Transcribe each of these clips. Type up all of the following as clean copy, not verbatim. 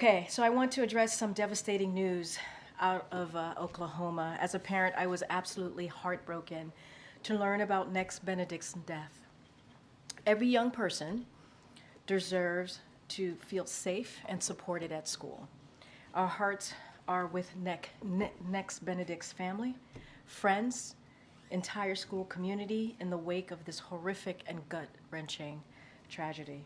Okay, so I want to address some devastating news out of Oklahoma. As a parent, I was absolutely heartbroken to learn about Nex Benedict's death. Every young person deserves to feel safe and supported at school. Our hearts are with Nex Benedict's family, friends, entire school community in the wake of this horrific and gut-wrenching tragedy.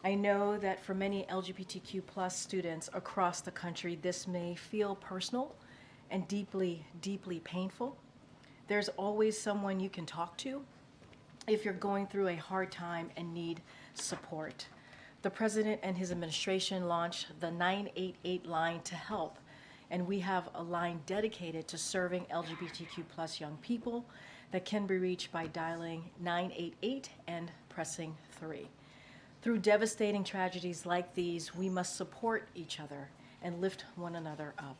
I know that for many LGBTQ plus students across the country, this may feel personal and deeply, deeply painful. There's always someone you can talk to if you're going through a hard time and need support. The president and his administration launched the 988 line to help, and we have a line dedicated to serving LGBTQ plus young people that can be reached by dialing 988 and pressing 3. Through devastating tragedies like these, we must support each other and lift one another up.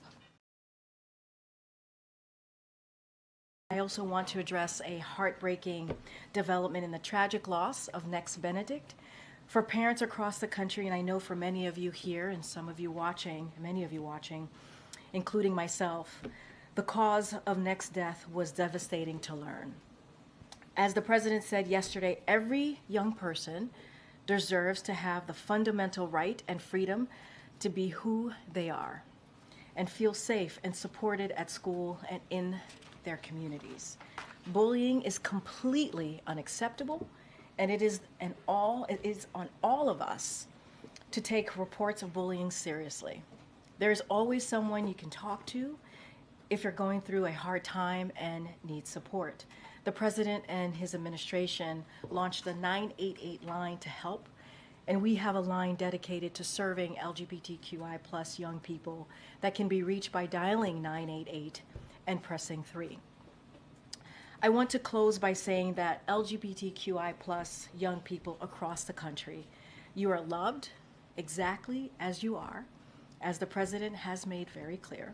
I also want to address a heartbreaking development in the tragic loss of Nex Benedict. For parents across the country, and I know for many of you here and some of you watching, many of you watching, including myself, the cause of Nex's death was devastating to learn. As the president said yesterday, every young person deserves to have the fundamental right and freedom to be who they are and feel safe and supported at school and in their communities. Bullying is completely unacceptable, and it is on all of us to take reports of bullying seriously. There's always someone you can talk to if you're going through a hard time and need support. The president and his administration launched the 988 line to help, and we have a line dedicated to serving LGBTQI plus young people that can be reached by dialing 988 and pressing 3. I want to close by saying that LGBTQI plus young people across the country, you are loved exactly as you are, as the president has made very clear.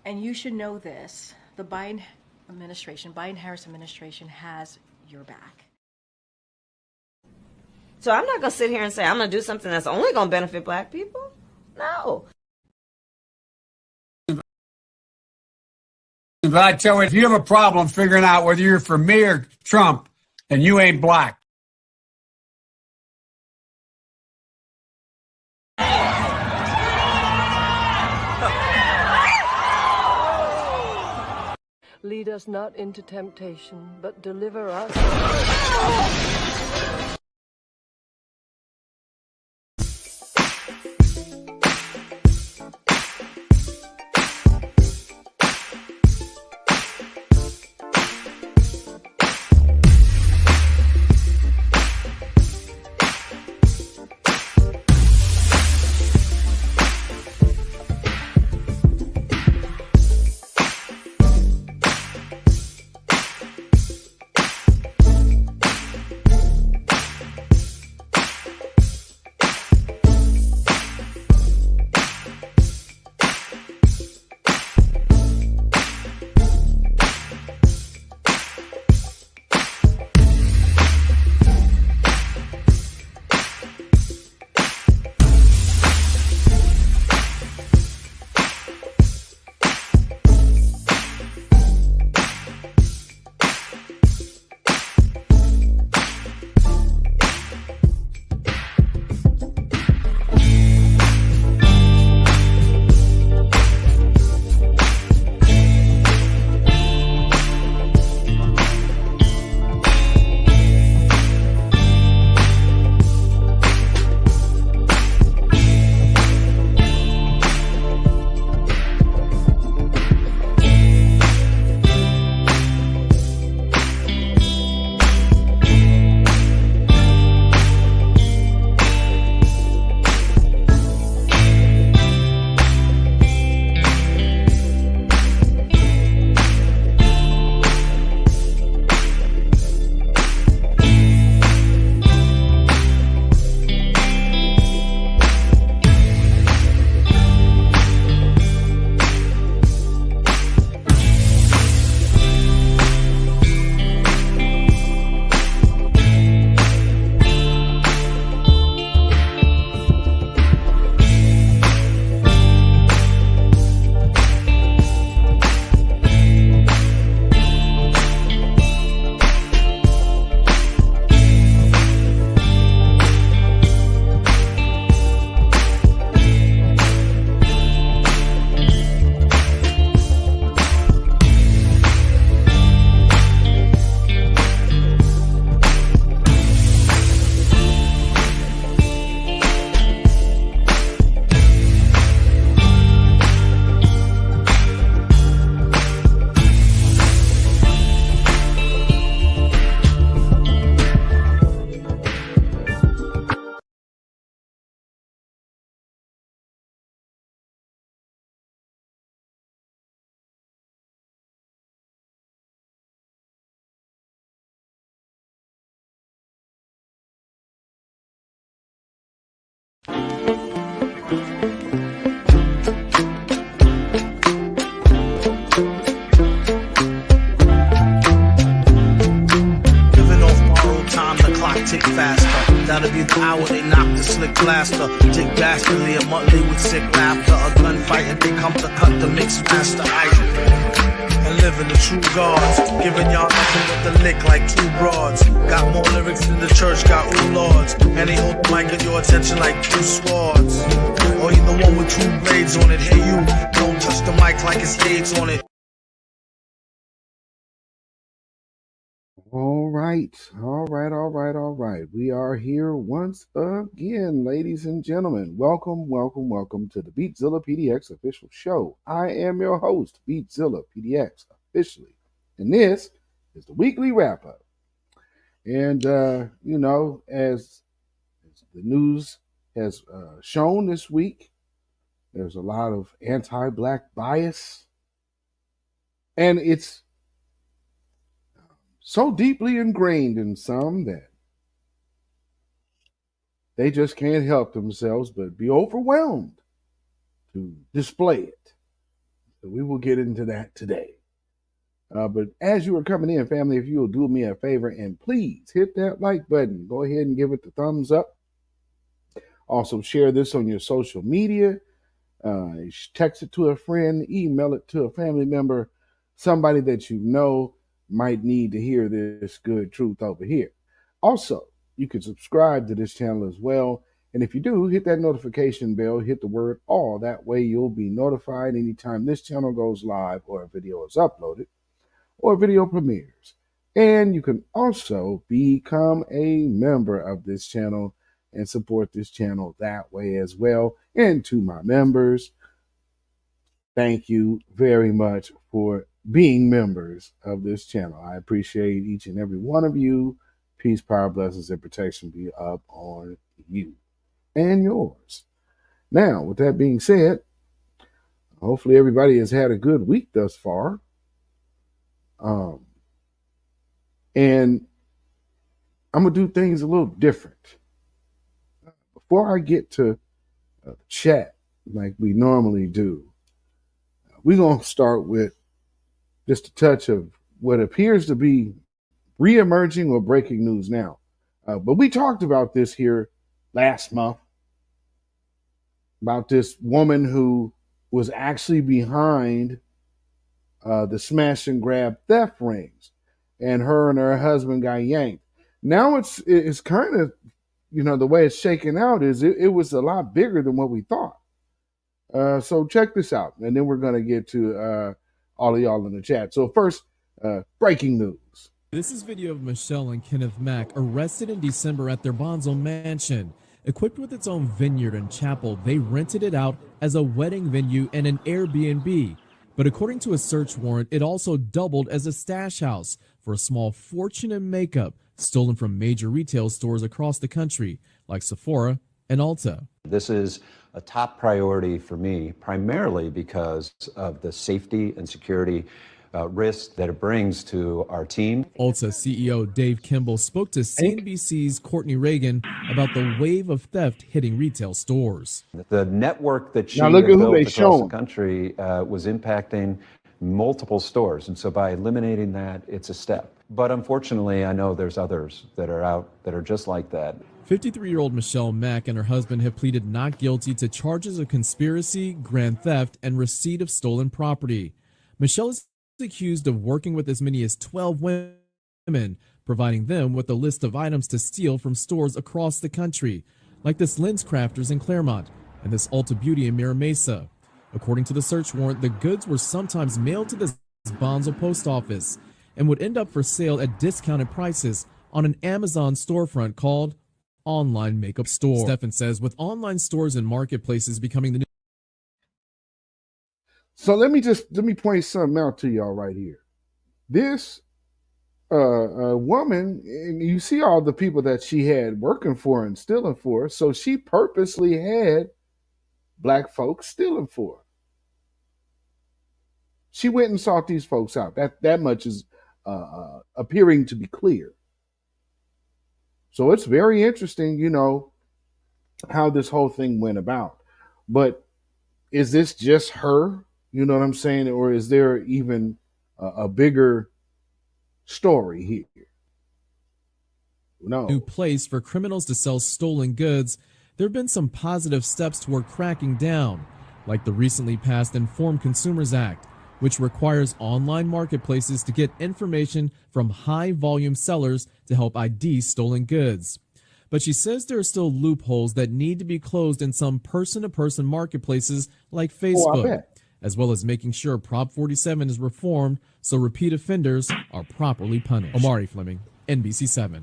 And you should know this, the Biden-Harris administration has your back. So I'm not going to sit here and say I'm going to do something that's only going to benefit black people. No. But I tell you, if you have a problem figuring out whether you're for me or Trump, then you ain't black. Lead us not into temptation, but deliver us. hour, they knock the slick blaster. Dick dastardly, a monthly with sick laughter. A gunfight and they come to cut the mix master. And living the true gods, giving y'all nothing but the lick like two broads. Got more lyrics than the church got ooh lords. And they hold the mic at your attention like two swords. Or you the one with two blades on it. Hey you, don't touch the mic like it's AIDS on it. All right. We are here once again, ladies and gentlemen. Welcome to the Beatzilla PDX official show. I am your host, Beatzilla PDX, officially. And this is the weekly wrap-up. And, as the news has shown this week, there's a lot of anti-Black bias. And it's so deeply ingrained in some that they just can't help themselves but be overwhelmed to display it. So we will get into that today. But as you are coming in, family, if you will do me a favor and please hit that like button. Go ahead and give it the thumbs up. Also share this on your social media. Text it to a friend, email it to a family member, somebody that you know might need to hear this good truth over here. Also, you can subscribe to this channel as well. And if you do, hit that notification bell, hit the word all. That way you'll be notified anytime this channel goes live or a video is uploaded or a video premieres. And you can also become a member of this channel and support this channel that way as well. And to my members, thank you very much for being members of this channel. I appreciate each and every one of you. Peace, power, blessings, and protection be up on you and yours. Now, with that being said, hopefully everybody has had a good week thus far. And I'm going to do things a little different. Before I get to chat like we normally do, we're going to start with just a touch of what appears to be re-emerging or breaking news now. But we talked about this here last month, about this woman who was actually behind the smash and grab theft rings, and her husband got yanked. Now it's kind of, the way it's shaken out is it was a lot bigger than what we thought. So check this out, and then we're going to get to all of y'all in the chat. So first, breaking news. This is video of Michelle and Kenneth Mack arrested in December at their Bonzo mansion. Equipped with its own vineyard and chapel, they rented it out as a wedding venue and an Airbnb. But according to a search warrant, it also doubled as a stash house for a small fortune in makeup stolen from major retail stores across the country, like Sephora and Ulta. This is a top priority for me, primarily because of the safety and security risks that it brings to our team. Ulta CEO Dave Kimball spoke to CNBC's Courtney Reagan about the wave of theft hitting retail stores. The network that she Now built across showing. the country was impacting multiple stores, and so by eliminating that, it's a step. But unfortunately, I know there's others that are out that are just like that. 53-year-old Michelle Mack and her husband have pleaded not guilty to charges of conspiracy, grand theft, and receipt of stolen property. Michelle is accused of working with as many as 12 women, providing them with a list of items to steal from stores across the country, like this Lens Crafters in Claremont and this Ulta Beauty in Mira Mesa. According to the search warrant, the goods were sometimes mailed to the Bonzo post office and would end up for sale at discounted prices on an Amazon storefront called Online Makeup Store. Stefan says with online stores and marketplaces becoming the new. So let me point something out to y'all right here. This woman, and you see all the people that she had working for and stealing for her, so she purposely had Black folks stealing for her. She went and sought these folks out. That much is appearing to be clear. So it's very interesting, how this whole thing went about. But is this just her? You know what I'm saying? Or is there even a bigger story here? No. New place for criminals to sell stolen goods, there have been some positive steps toward cracking down, like the recently passed Informed Consumers Act, which requires online marketplaces to get information from high-volume sellers to help ID stolen goods. But she says there are still loopholes that need to be closed in some person-to-person marketplaces like Oh, I Facebook, bet. as well as making sure Prop 47 is reformed so repeat offenders are properly punished. Omari Fleming, NBC7.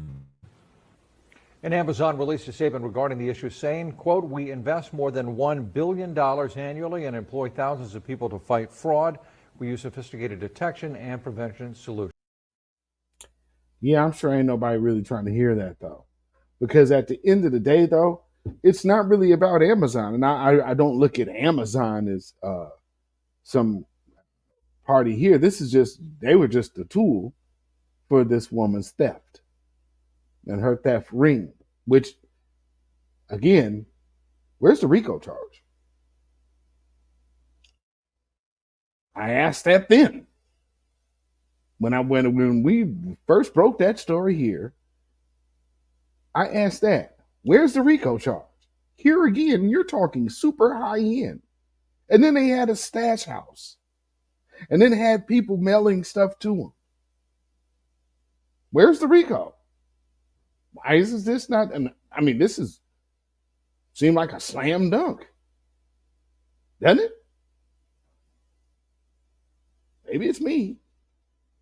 And Amazon released a statement regarding the issue saying, quote, "We invest more than $1 billion annually and employ thousands of people to fight fraud. We use sophisticated detection and prevention solutions." Yeah, I'm sure ain't nobody really trying to hear that, though. Because at the end of the day, though, it's not really about Amazon. And I don't look at Amazon as some party here. This is just, they were just a tool for this woman's theft and her theft ring, which, again, where's the RICO charge? I asked that then. When we first broke that story here, I asked that. Where's the RICO charge? Here again, you're talking super high end. And then they had a stash house. And then had people mailing stuff to them. Where's the RICO? Why is this not? This is seem like a slam dunk, doesn't it? Maybe it's me.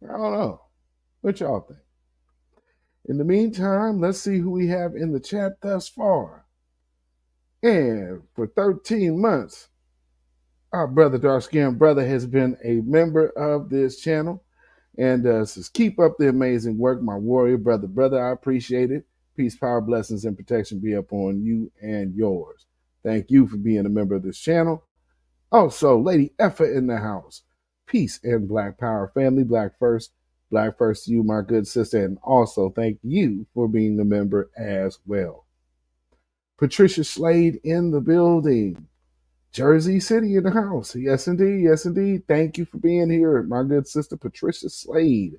I don't know. What y'all think? In the meantime, let's see who we have in the chat thus far. And for 13 months, our brother, dark-skinned brother, has been a member of this channel. And says, keep up the amazing work, my warrior brother. Brother, I appreciate it. Peace, power, blessings, and protection be upon you and yours. Thank you for being a member of this channel. Also, Lady Effa in the house. Peace and Black Power family. Black first. Black first to you, my good sister. And also, thank you for being a member as well. Patricia Slade in the building. Jersey City in the house. Yes, indeed. Yes, indeed. Thank you for being here, my good sister, Patricia Slade.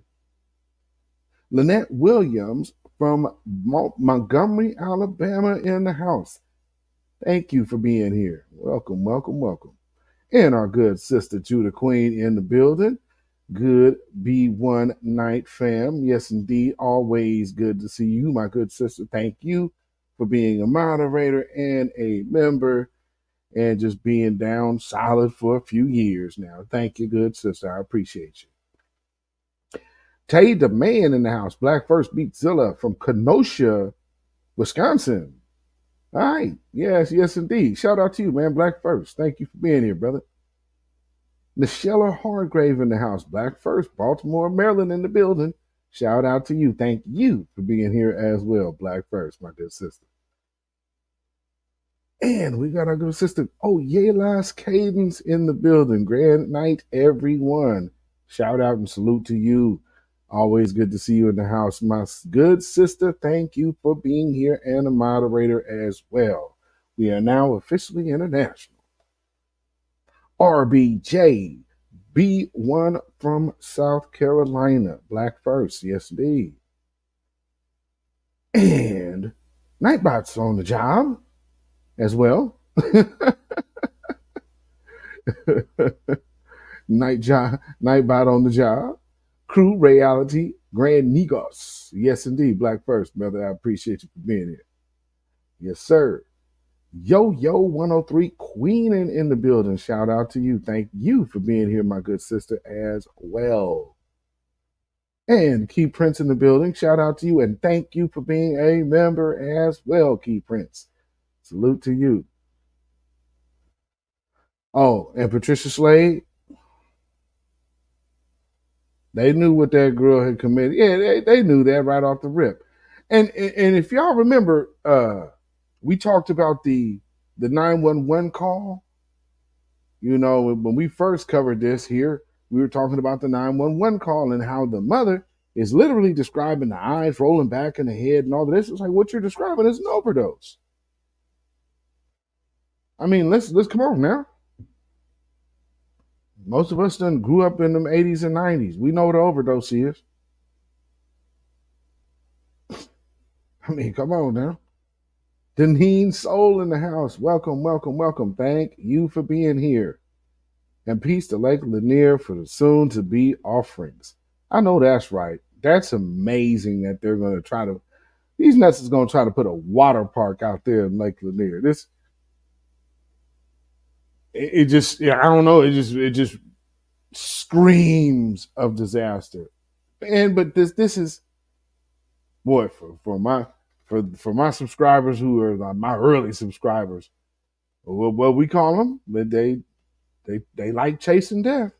Lynette Williams from Montgomery, Alabama in the house. Thank you for being here. Welcome, welcome, welcome. And our good sister, Judah Queen in the building. Good B1 night fam. Yes, indeed. Always good to see you, my good sister. Thank you for being a moderator and a member and just being down solid for a few years now. Thank you, good sister. I appreciate you. Tay the man in the house. Black First Beatzilla from Kenosha, Wisconsin. All right. Yes, yes, indeed. Shout out to you, man. Black First. Thank you for being here, brother. Nichelle Hargrave in the house. Black First, Baltimore, Maryland in the building. Shout out to you. Thank you for being here as well. Black First, my good sister. And we got our good sister, Yelas Cadence in the building. Grand night, everyone. Shout out and salute to you. Always good to see you in the house. My good sister, thank you for being here and a moderator as well. We are now officially international. RBJ, B1 from South Carolina. Black First, yes indeed. And Nightbot's on the job as well. Nightbot on the job. Crew Reality Grand Negos. Yes, indeed. Black First, brother. I appreciate you for being here. Yes, sir. Yo 103 Queen in the building. Shout out to you. Thank you for being here, my good sister, as well. And Key Prince in the building. Shout out to you and thank you for being a member as well, Key Prince. Salute to you. Oh, and Patricia Slade. They knew what that girl had committed. Yeah, they knew that right off the rip. And if y'all remember, we talked about the 911 call. You know, when we first covered this here, we were talking about the 911 call and how the mother is literally describing the eyes rolling back in the head and all of this. It's like what you're describing is an overdose. I mean, let's come on now. Most of us done grew up in them 80s and 90s. We know what an overdose is. I mean, come on now. Deneen Soul in the house. Welcome, welcome, welcome. Thank you for being here. And peace to Lake Lanier for the soon to be offerings. I know that's right. That's amazing that they're going to try to, these nuts is going to try to put a water park out there in Lake Lanier. It just, yeah, I don't know. It just screams of disaster. But this is, boy, for my subscribers who are my early subscribers, what we call them, they like chasing death.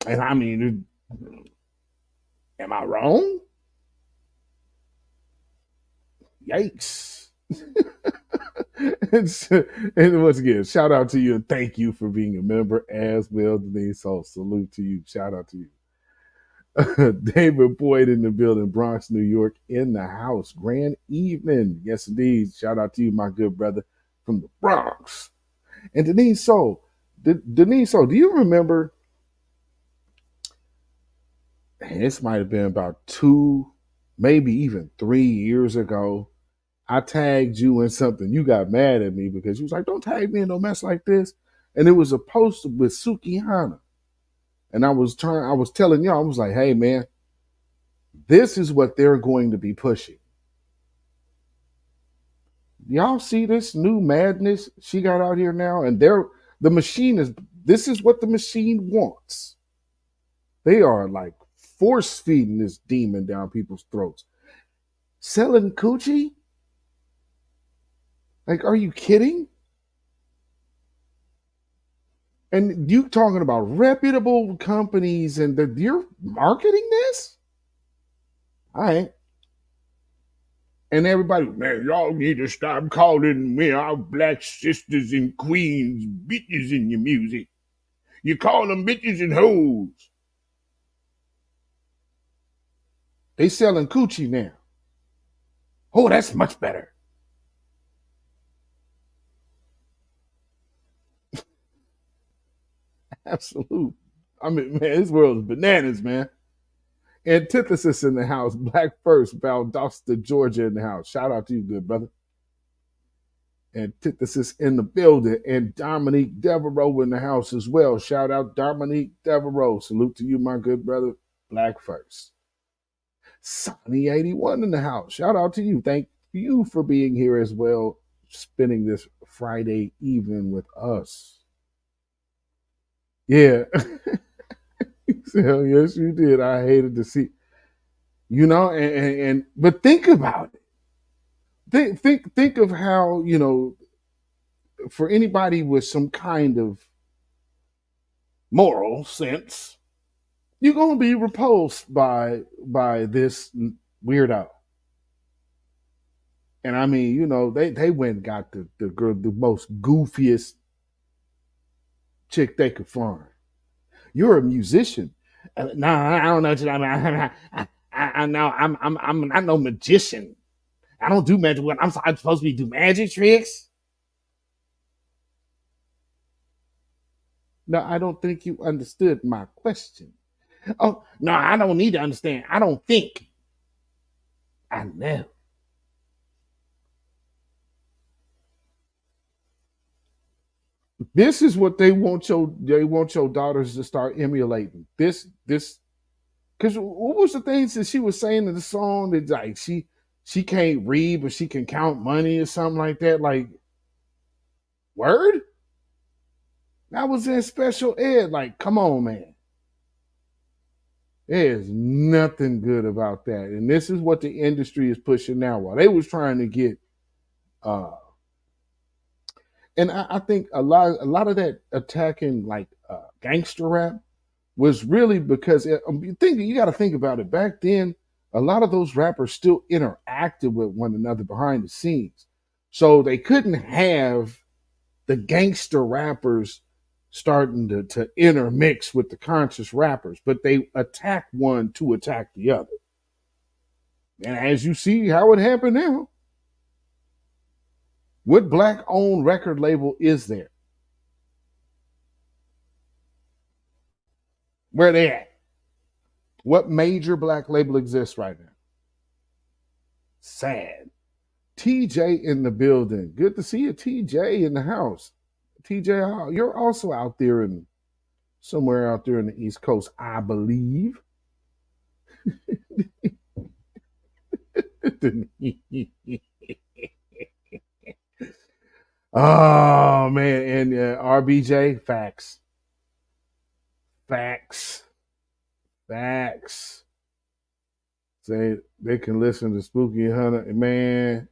And I mean, am I wrong? Yikes. and once again, shout out to you and thank you for being a member as well, Denise. So salute to you. Shout out to you. David Boyd in the building, Bronx, New York, in the house. Grand evening. Yes, indeed. Shout out to you, my good brother from the Bronx. And Denise So, do you remember? And this might have been about 2, maybe even 3 years ago. I tagged you in something. You got mad at me because you was like, don't tag me in no mess like this. And it was a post with Sukihana. And I was telling y'all, I was like, hey man, this is what they're going to be pushing. Y'all see this new madness she got out here now? And this is what the machine wants. They are like force feeding this demon down people's throats. Selling coochie? Like, are you kidding? And you talking about reputable companies and you're marketing this? All right. And everybody, man, y'all need to stop calling me our black sisters and queens bitches in your music. You call them bitches and hoes. They selling coochie now. Oh, that's much better. Absolute. I mean, man, this world is bananas, man. Antithesis in the house. Black First, Valdosta, Georgia in the house. Shout out to you, good brother. Antithesis in the building. And Dominique Devereaux in the house as well. Shout out Dominique Devereaux. Salute to you, my good brother. Black First. Sonny 81 in the house. Shout out to you. Thank you for being here as well, spending this Friday evening with us. Yeah. So, yes, you did. I hated to see, but think about it. Think of how, for anybody with some kind of moral sense, you're gonna be repulsed by this weirdo. And I mean, they went and got the girl, the most goofiest chick they could find. You're a musician. No, I don't know what I mean. I know I'm not no magician. I don't do magic. I'm supposed to do magic tricks. No, I don't think you understood my question. Oh, no, I don't need to understand. I don't think. I know. This is what they want your daughters to start emulating. This because what was the things that she was saying in the song that like she can't read but she can count money or something like that? Like, word? That was in special ed. Like, come on, man. There's nothing good about that. And this is what the industry is pushing now. While they was trying to get and I think a lot of that attacking like gangster rap was really because you got to think about it. Back then, a lot of those rappers still interacted with one another behind the scenes, so they couldn't have the gangster rappers starting to intermix with the conscious rappers, but they attack one to attack the other. And as you see how it happened now, what black-owned record label is there? Where they at? What major black label exists right now? Sad. TJ in the building. Good to see you, TJ, in the house. TJ, you're also out there in somewhere out there in the East Coast, I believe. Oh man, and RBJ, facts. Say they can listen to Spooky Hunter, man.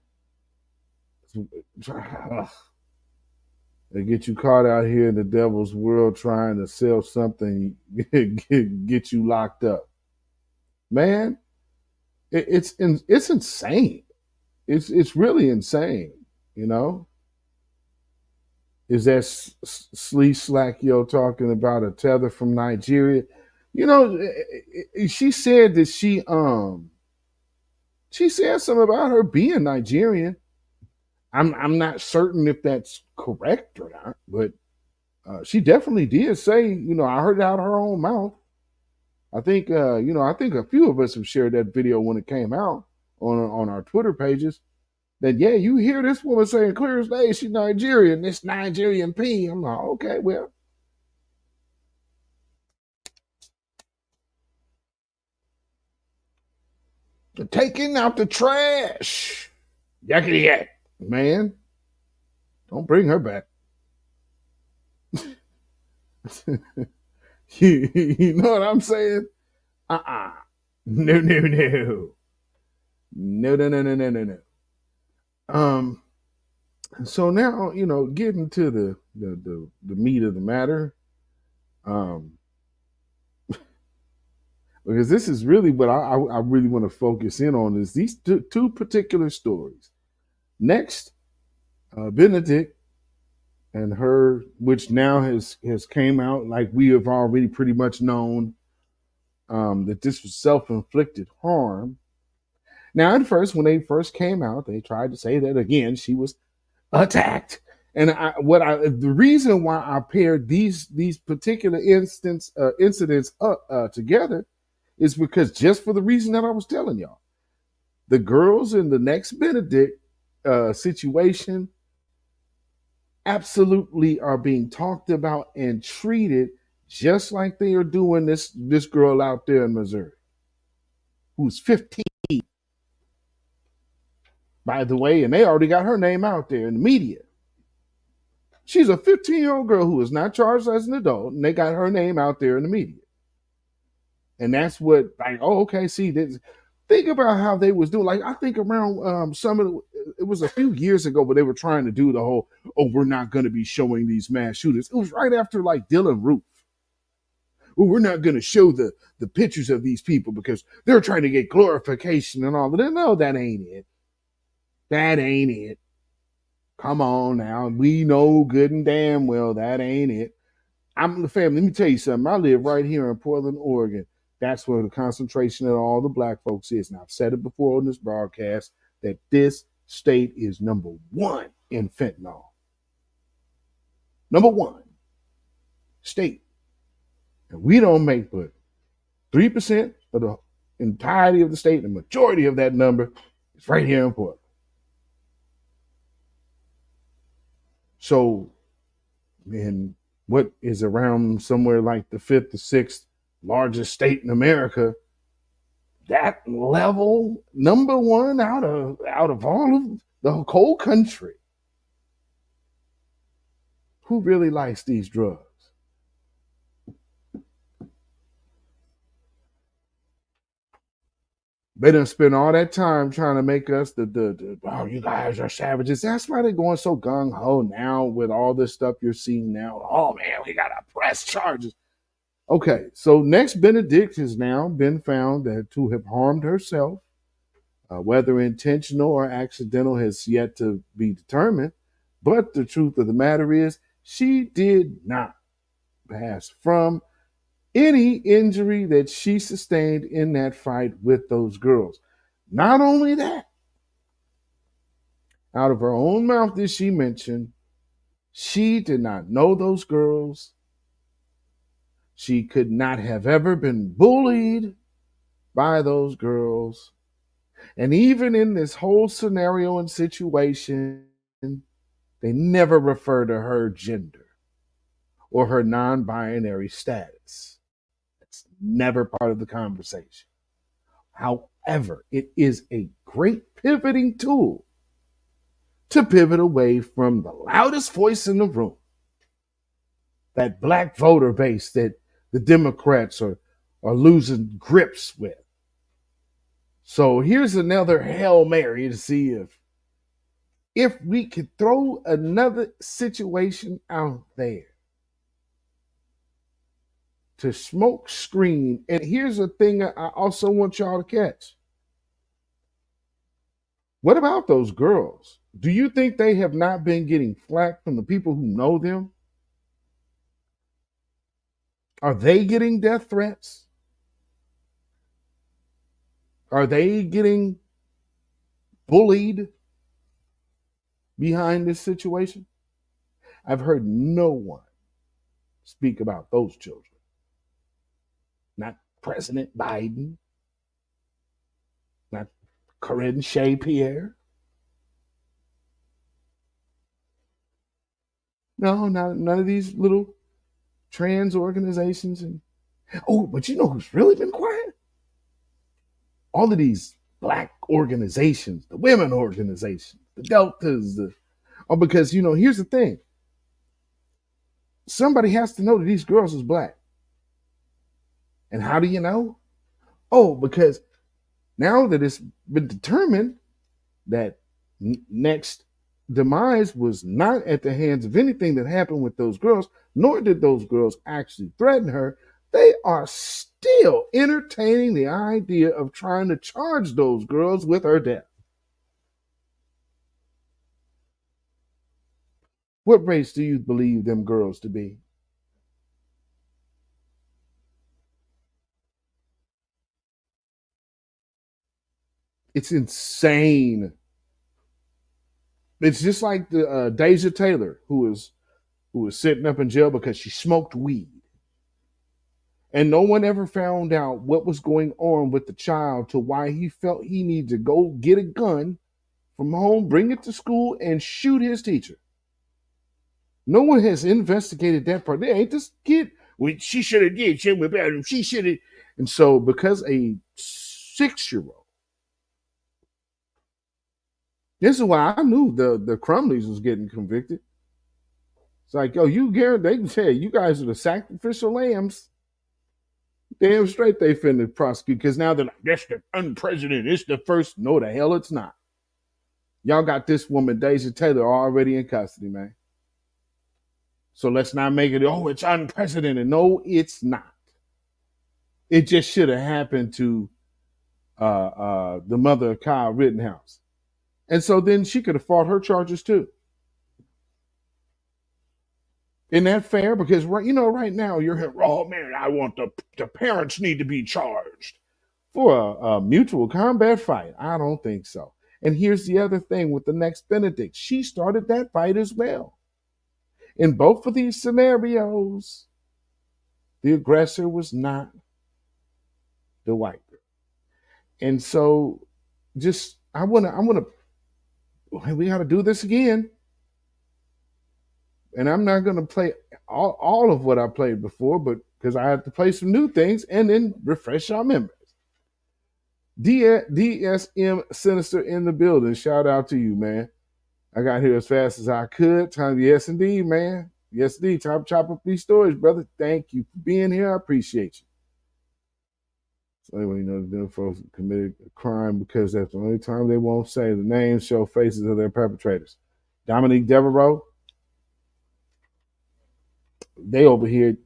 They get you caught out here in the devil's world trying to sell something, get you locked up, man. It's insane. It's really insane, you know. Is that Slee Slack yo talking about a tether from Nigeria? You know, she said that she said something about her being Nigerian. I'm not certain if that's correct or not, but she definitely did say, you know, I heard it out of her own mouth. I think I think a few of us have shared that video when it came out on our Twitter pages. That yeah, you hear this woman saying clear as day she's Nigerian, this Nigerian P. I'm like, okay, well. They're taking out the trash. Yakety yak. Man, don't bring her back. you know what I'm saying? No. No. So now, you know, getting to the meat of the matter. Because this is really what I really want to focus in on is these two particular stories. Next, Benedict and her, which now has came out like we have already pretty much known that this was self-inflicted harm. Now, at first, when they first came out, they tried to say that again she was attacked. And the reason why I paired these particular incidents together is because just for the reason that I was telling y'all, the girls in the next Benedict situation absolutely are being talked about and treated just like they are doing this girl out there in Missouri, who's 15, by the way, and they already got her name out there in the media. She's a 15-year-old girl who is not charged as an adult, and they got her name out there in the media. And that's what, like, oh, okay, see, this, think about how they was doing. Like, I think around it was a few years ago, but they were trying to do the whole, oh, we're not going to be showing these mass shooters. It was right after, like, Dylan Roof. Well, we're not going to show the pictures of these people because they're trying to get glorification and all of that. No, that ain't it. That ain't it. Come on now. We know good and damn well that ain't it. I'm the family. Let me tell you something. I live right here in Portland, Oregon. That's where the concentration of all the black folks is. And I've said it before on this broadcast that this state is number one in fentanyl. Number one state. And we don't make but 3% of the entirety of the state. The majority of that number is right here in Portland. So, in what is around somewhere like the 5th or 6th largest state in America, that level number one out of all of the whole country. Who really likes these drugs? They done spend all that time trying to make us oh, you guys are savages. That's why they're going so gung-ho now with all this stuff you're seeing now. Oh, man, we got to press charges. Okay, so next Benedict has now been found to have harmed herself. Whether intentional or accidental has yet to be determined. But the truth of the matter is she did not pass from any injury that she sustained in that fight with those girls. Not only that, out of her own mouth did she mention she did not know those girls. She could not have ever been bullied by those girls. And even in this whole scenario and situation, they never refer to her gender or her non binary status. It's never part of the conversation. However, it is a great pivoting tool to pivot away from the loudest voice in the room, that black voter base that the Democrats are losing grips with. So here's another Hail Mary to see if we could throw another situation out there to smoke screen. And here's a thing I also want y'all to catch. What about those girls? Do you think they have not been getting flack from the people who know them? Are they getting death threats? Are they getting bullied behind this situation? I've heard no one speak about those children. Not President Biden, not Corinne Shea Pierre. No, none of these little trans organizations. And but you know who's really been quiet? All of these black organizations, the women organizations, the Deltas, because here's the thing. Somebody has to know that these girls is black. And how do you know? Oh, because now that it's been determined that Next demise was not at the hands of anything that happened with those girls, nor did those girls actually threaten her, they are still entertaining the idea of trying to charge those girls with her death. What race do you believe them girls to be? It's insane. It's just like the Deja Taylor, who was sitting up in jail because she smoked weed. And no one ever found out what was going on with the child to why he felt he needed to go get a gun from home, bring it to school, and shoot his teacher. No one has investigated that part. They ain't this kid. Well, she should have did. She should have. And so because a 6-year-old, this is why I knew the Crumleys was getting convicted. It's like, yo, they can say you guys are the sacrificial lambs. Damn straight they finna prosecute, because now they're like, that's the unprecedented. It's the first. No, the hell it's not. Y'all got this woman, Deja Taylor, already in custody, man. So let's not make it, it's unprecedented. No, it's not. It just should have happened to the mother of Kyle Rittenhouse. And so then she could have fought her charges too. Isn't that fair? Because right now you're here, oh man, I want the parents need to be charged for a mutual combat fight. I don't think so. And here's the other thing with the Next Benedict. She started that fight as well. In both of these scenarios, the aggressor was not the white girl. And so we got to do this again. And I'm not going to play all of what I played before, but because I have to play some new things and then refresh our memories. DSM Sinister in the building. Shout out to you, man. I got here as fast as I could. Time, yes, indeed, man. Yes, indeed. Time to chop up these stories, brother. Thank you for being here. I appreciate you. So anyway, the folks committed a crime because that's the only time they won't say the names, show faces of their perpetrators. Dominique Devereaux, they over here,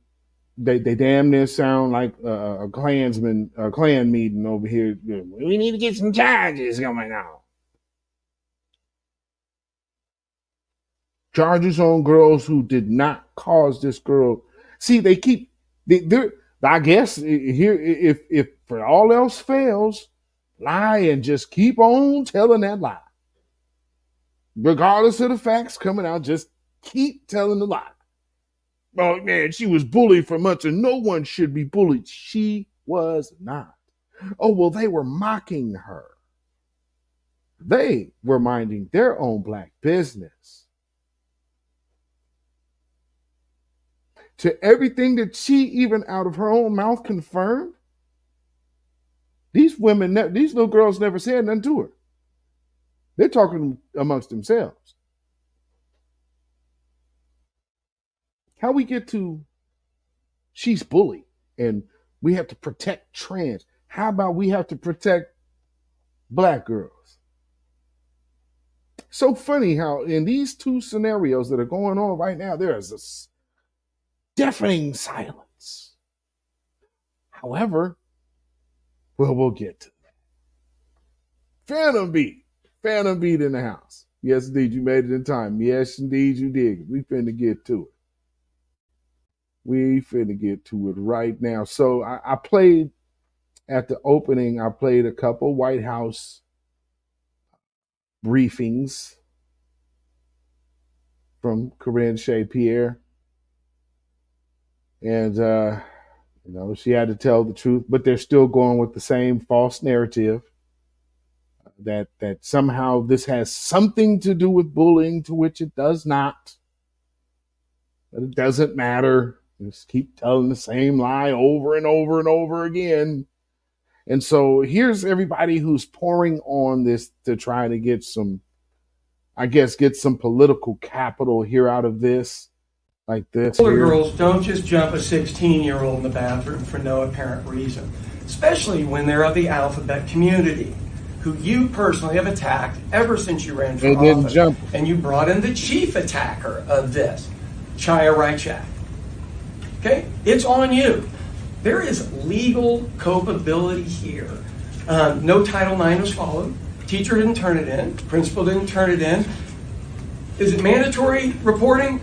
they damn near sound like a Klan meeting over here. We need to get some charges going on. Charges on girls who did not cause this girl. See, I guess here, if for all else fails, lie and just keep on telling that lie. Regardless of the facts coming out, just keep telling the lie. Oh man, she was bullied for months and no one should be bullied. She was not. Oh, well, they were mocking her. They were minding their own black business. To everything that she, even out of her own mouth, confirmed, these women, these little girls never said nothing to her. They're talking amongst themselves. How we get to she's bullied and we have to protect trans. How about we have to protect black girls? So funny how in these two scenarios that are going on right now, there is a deafening silence. However, we'll get to that. Phantom Beat in the house. Yes, indeed, you made it in time. Yes, indeed, you did. We finna get to it. We finna get to it right now. So I played at the opening, I played a couple White House briefings from Corinne Shea Pierre. And, she had to tell the truth, but they're still going with the same false narrative that somehow this has something to do with bullying, to which it does not. But it doesn't matter. Just keep telling the same lie over and over and over again. And so here's everybody who's pouring on this to try to get some political capital here out of this. Like this. Older girls don't just jump a 16-year-old in the bathroom for no apparent reason, especially when they're of the alphabet community, who you personally have attacked ever since you ran for office. And you brought in the chief attacker of this, Chaya Rychak. Okay? It's on you. There is legal culpability here. No Title IX was followed. Teacher didn't turn it in. Principal didn't turn it in. Is it mandatory reporting?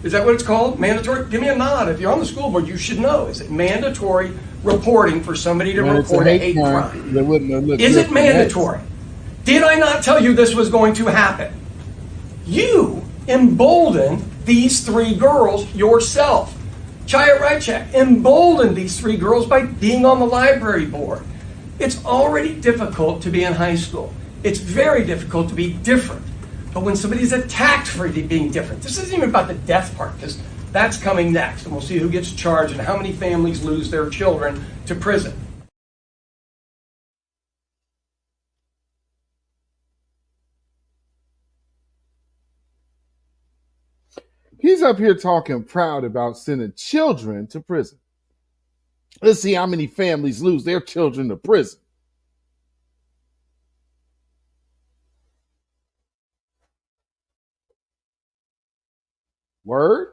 Is that what it's called? Mandatory? Give me a nod. If you're on the school board, you should know. Is it mandatory reporting for somebody to report a hate crime? Is it mandatory? Did I not tell you this was going to happen? You emboldened these three girls yourself. Chaya Rychak emboldened these three girls by being on the library board. It's already difficult to be in high school. It's very difficult to be different. But when somebody's attacked for being different, this isn't even about the death part, because that's coming next, and we'll see who gets charged and how many families lose their children to prison. He's up here talking proud about sending children to prison. Let's see how many families lose their children to prison. Word?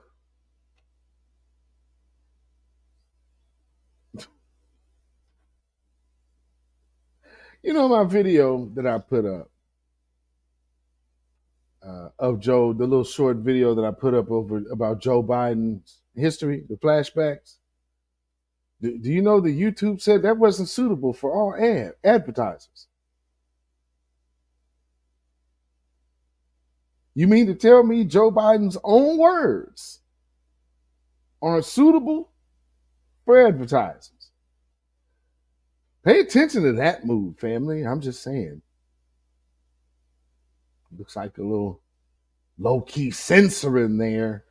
My video that I put up of Joe, the little short video that I put up about Joe Biden's history, the flashbacks. Do you know that YouTube said that wasn't suitable for all advertisers? You mean to tell me Joe Biden's own words aren't suitable for advertisers? Pay attention to that move, family. I'm just saying. Looks like a little low-key censoring there.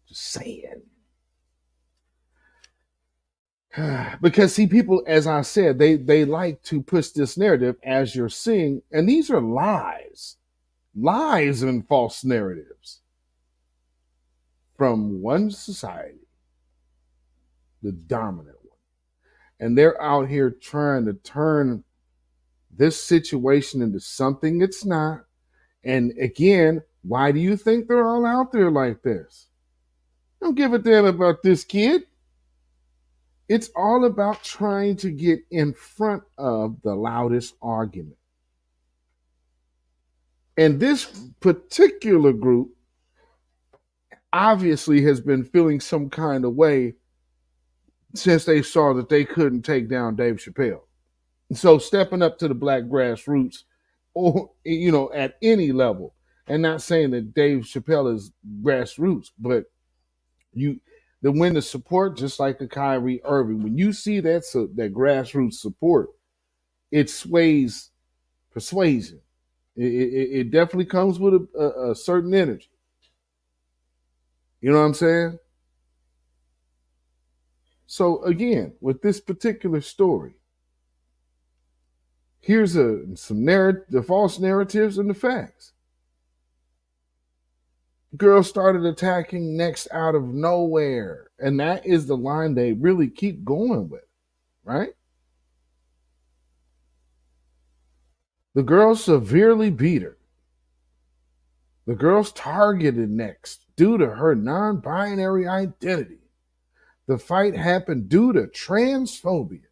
Just saying. Because see, people, as I said, they like to push this narrative as you're seeing, and these are lies and false narratives from one society, the dominant one. And they're out here trying to turn this situation into something it's not. And again, why do you think they're all out there like this? Don't give a damn about this kid. It's all about trying to get in front of the loudest argument. And this particular group obviously has been feeling some kind of way since they saw that they couldn't take down Dave Chappelle. So stepping up to the black grassroots, or at any level, and not saying that Dave Chappelle is grassroots, but that when the support, just like the Kyrie Irving, when you see that grassroots support, it sways persuasion. It definitely comes with a certain energy. You know what I'm saying? So again, with this particular story, here's the false narratives and the facts. Girls started attacking next out of nowhere. And that is the line they really keep going with, right? The girls severely beat her. The girls targeted next due to her non-binary identity. The fight happened due to transphobia.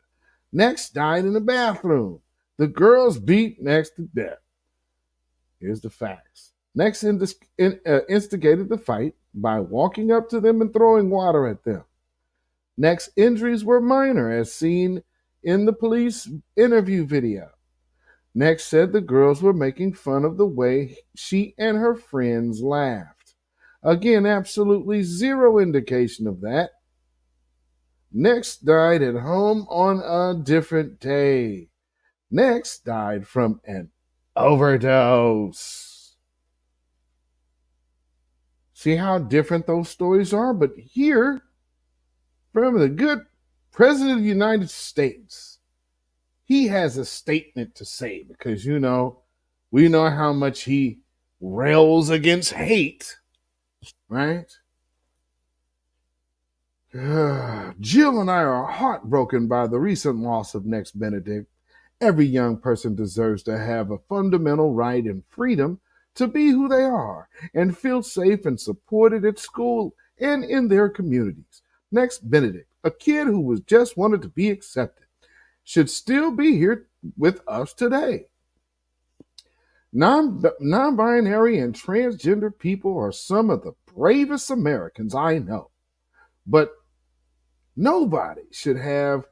Next died in the bathroom. The girls beat Next to death. Here's the facts. Next instigated the fight by walking up to them and throwing water at them. Next injuries were minor, as seen in the police interview video. Next said the girls were making fun of the way she and her friends laughed. Again, absolutely zero indication of that. Next died at home on a different day. Next died from an overdose. See how different those stories are? But here, from the good President of the United States, he has a statement to say because, we know how much he rails against hate, right? Jill and I are heartbroken by the recent loss of Next Benedict. Every young person deserves to have a fundamental right and freedom to be who they are and feel safe and supported at school and in their communities. Next Benedict, a kid who was just wanted to be accepted, should still be here with us today. Non-binary and transgender people are some of the bravest Americans I know. But nobody should have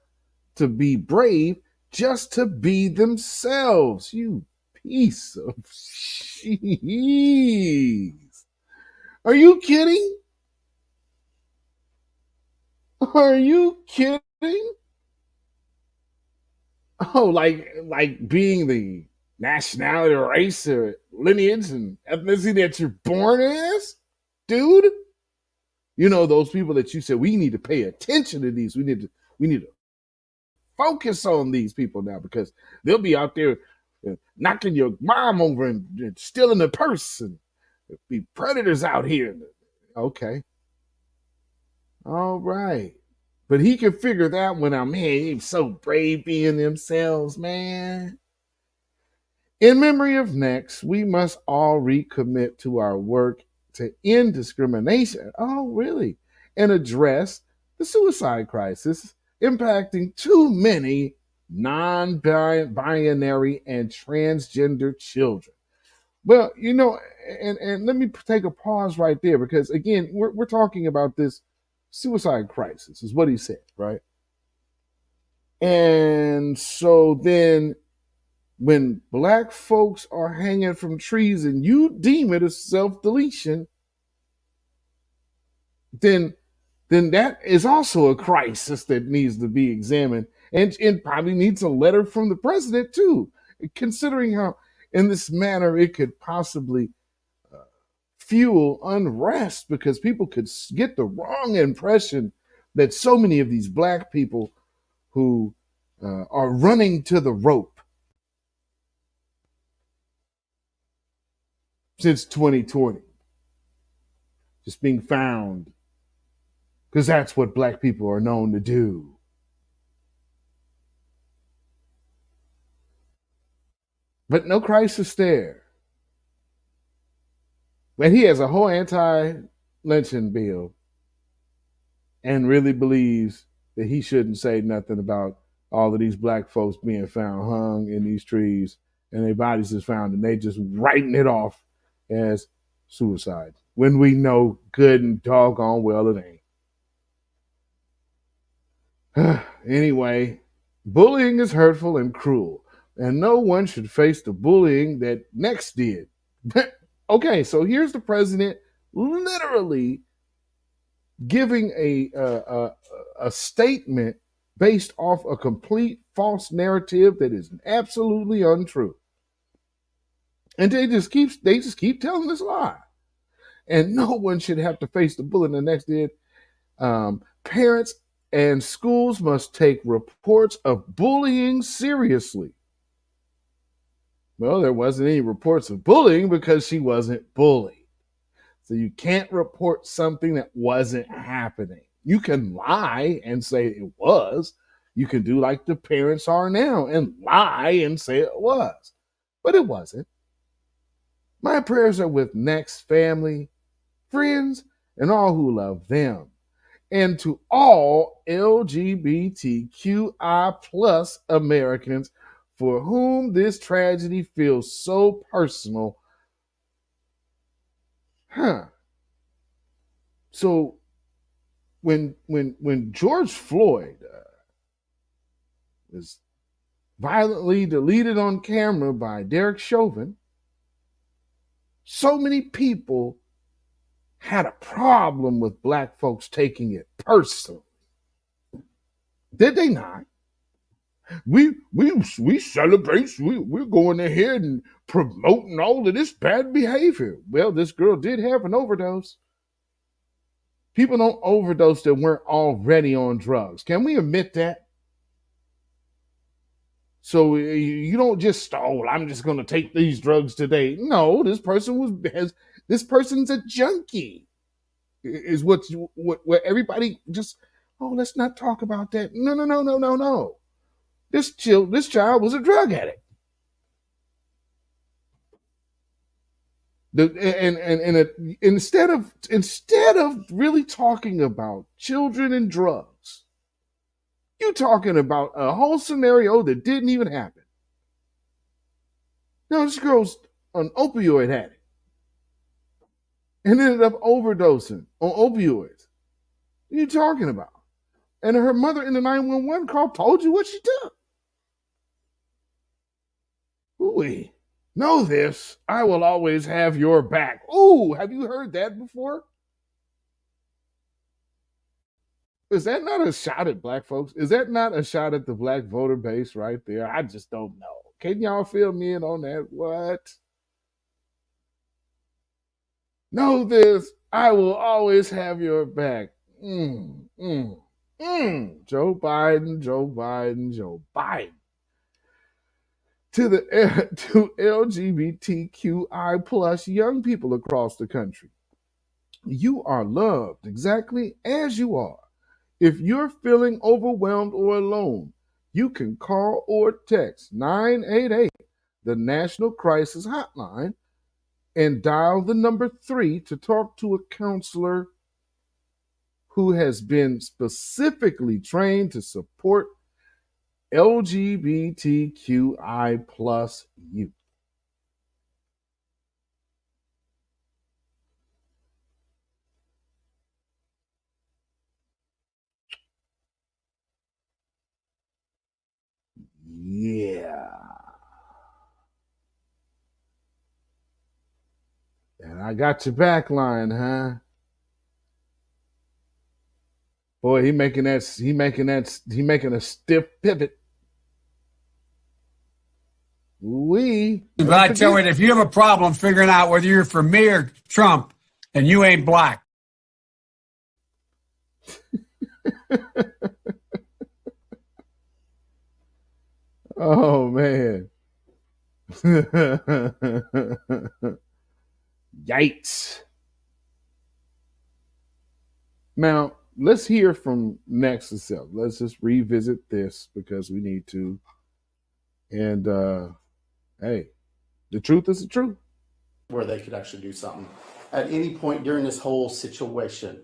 to be brave just to be themselves. You piece of cheese. Are you kidding? Are you kidding? Oh, like being the nationality or race or lineage and ethnicity that you're born as? Dude? Those people that you said, we need to pay attention to these. We need to focus on these people now because they'll be out there knocking your mom over and stealing a purse and be predators out here. Okay. All right. But he can figure that one out. Man, he's so brave being themselves, man. In memory of Next, we must all recommit to our work to end discrimination. Oh, really? And address the suicide crisis impacting too many non-binary and transgender children. Well, and let me take a pause right there because, again, we're talking about this suicide crisis is what he said, right? And so then when Black folks are hanging from trees and you deem it a self-deletion, then that is also a crisis that needs to be examined and probably needs a letter from the president too, considering how in this manner it could possibly fuel unrest because people could get the wrong impression that so many of these Black people who are running to the rope since 2020, just being found, because that's what Black people are known to do. But no crisis there. But he has a whole anti-lynching bill and really believes that he shouldn't say nothing about all of these Black folks being found hung in these trees and their bodies is found and they just writing it off as suicide when we know good and doggone well it ain't. Anyway, bullying is hurtful and cruel, and no one should face the bullying that Next did. Okay, so here's the president literally giving a statement based off a complete false narrative that is absolutely untrue. And they just keep telling this lie. And no one should have to face the bullet the next day. Parents and schools must take reports of bullying seriously. Well, there wasn't any reports of bullying because she wasn't bullied. So you can't report something that wasn't happening. You can lie and say it was. You can do like the parents are now and lie and say it was. But it wasn't. My prayers are with Next family, friends, and all who love them. And to all LGBTQI plus Americans for whom this tragedy feels so personal. So when George Floyd was violently deleted on camera by Derek Chauvin, so many people had a problem with black folks taking it personally. Did they not? We celebrate. We're going ahead and promoting all of this bad behavior. Well, this girl did have an overdose. People don't overdose that weren't already on drugs. Can we admit that? So you don't just, I'm just going to take these drugs today. No, this person's a junkie. Is what everybody just, let's not talk about that. No. This child was a drug addict. Instead of really talking about children and drugs, you're talking about a whole scenario that didn't even happen. Now this girl's an opioid addict and ended up overdosing on opioids. What are you talking about? And her mother in the 911 call told you what she took. Ooh, know this, I will always have your back. Ooh, have you heard that before? Is that not a shot at black folks? Is that not a shot at the black voter base right there? I just don't know. Can y'all fill me in on that? What? Know this, I will always have your back. Joe Biden. To LGBTQI plus young people across the country. You are loved exactly as you are. If you're feeling overwhelmed or alone, you can call or text 988, the National Crisis Hotline, and dial the number 3 to talk to a counselor who has been specifically trained to support LGBTQI plus youth. Yeah. And I got your back line, huh? Boy, he making a stiff pivot. But I tell you, if you have a problem figuring out whether you're for me or Trump and you ain't black. Oh, man. Yikes. Now, let's hear from Next itself. Let's just revisit this because we need to. And, hey, the truth is the truth. Where they could actually do something at any point during this whole situation.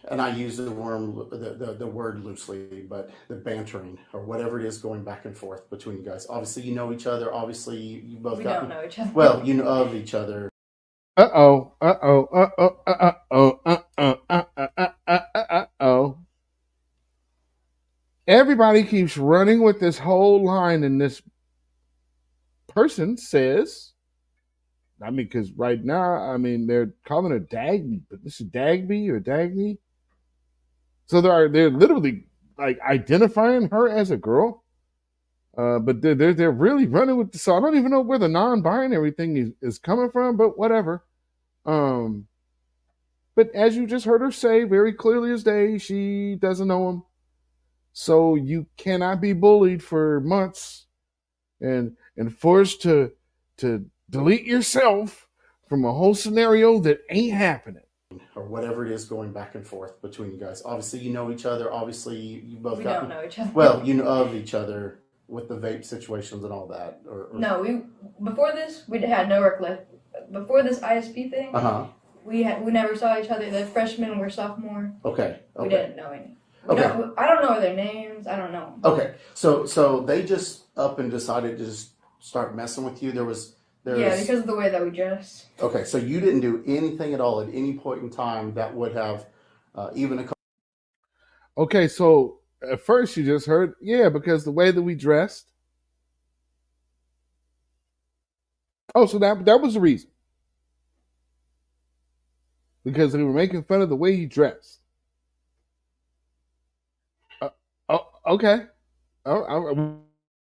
And I use the word loosely, but the bantering or whatever it is going back and forth between you guys. Obviously, you know each other. Obviously, you both don't know each other. Well, you know of each other. Uh-oh. Everybody keeps running with this whole line, and this person says I mean, because right now, I mean, they're calling her Dagny, but this is Dagby or Dagny. So they're literally like identifying her as a girl. But they're really running with the, so I don't even know where the non-binary thing is coming from, but whatever. But as you just heard her say very clearly as day, she doesn't know him. So you cannot be bullied for months and forced to delete yourself from a whole scenario that ain't happening. Or whatever it is going back and forth between you guys. Obviously, you know each other. Obviously, you both don't know each other. Well, you know of each other with the vape situations and all that. No, before this we had no work life. Before this ISP thing, we never saw each other. The freshmen were sophomore. Okay. We didn't know any. Okay. I don't know their names. I don't know. Okay. So they just up and decided to just start messing with you. There was because of the way that we dress. Okay, so you didn't do anything at all at any point in time that would have even. Okay, so at first you just heard, because the way that we dressed. Oh, so that was the reason. Because they were making fun of the way he dressed. Okay.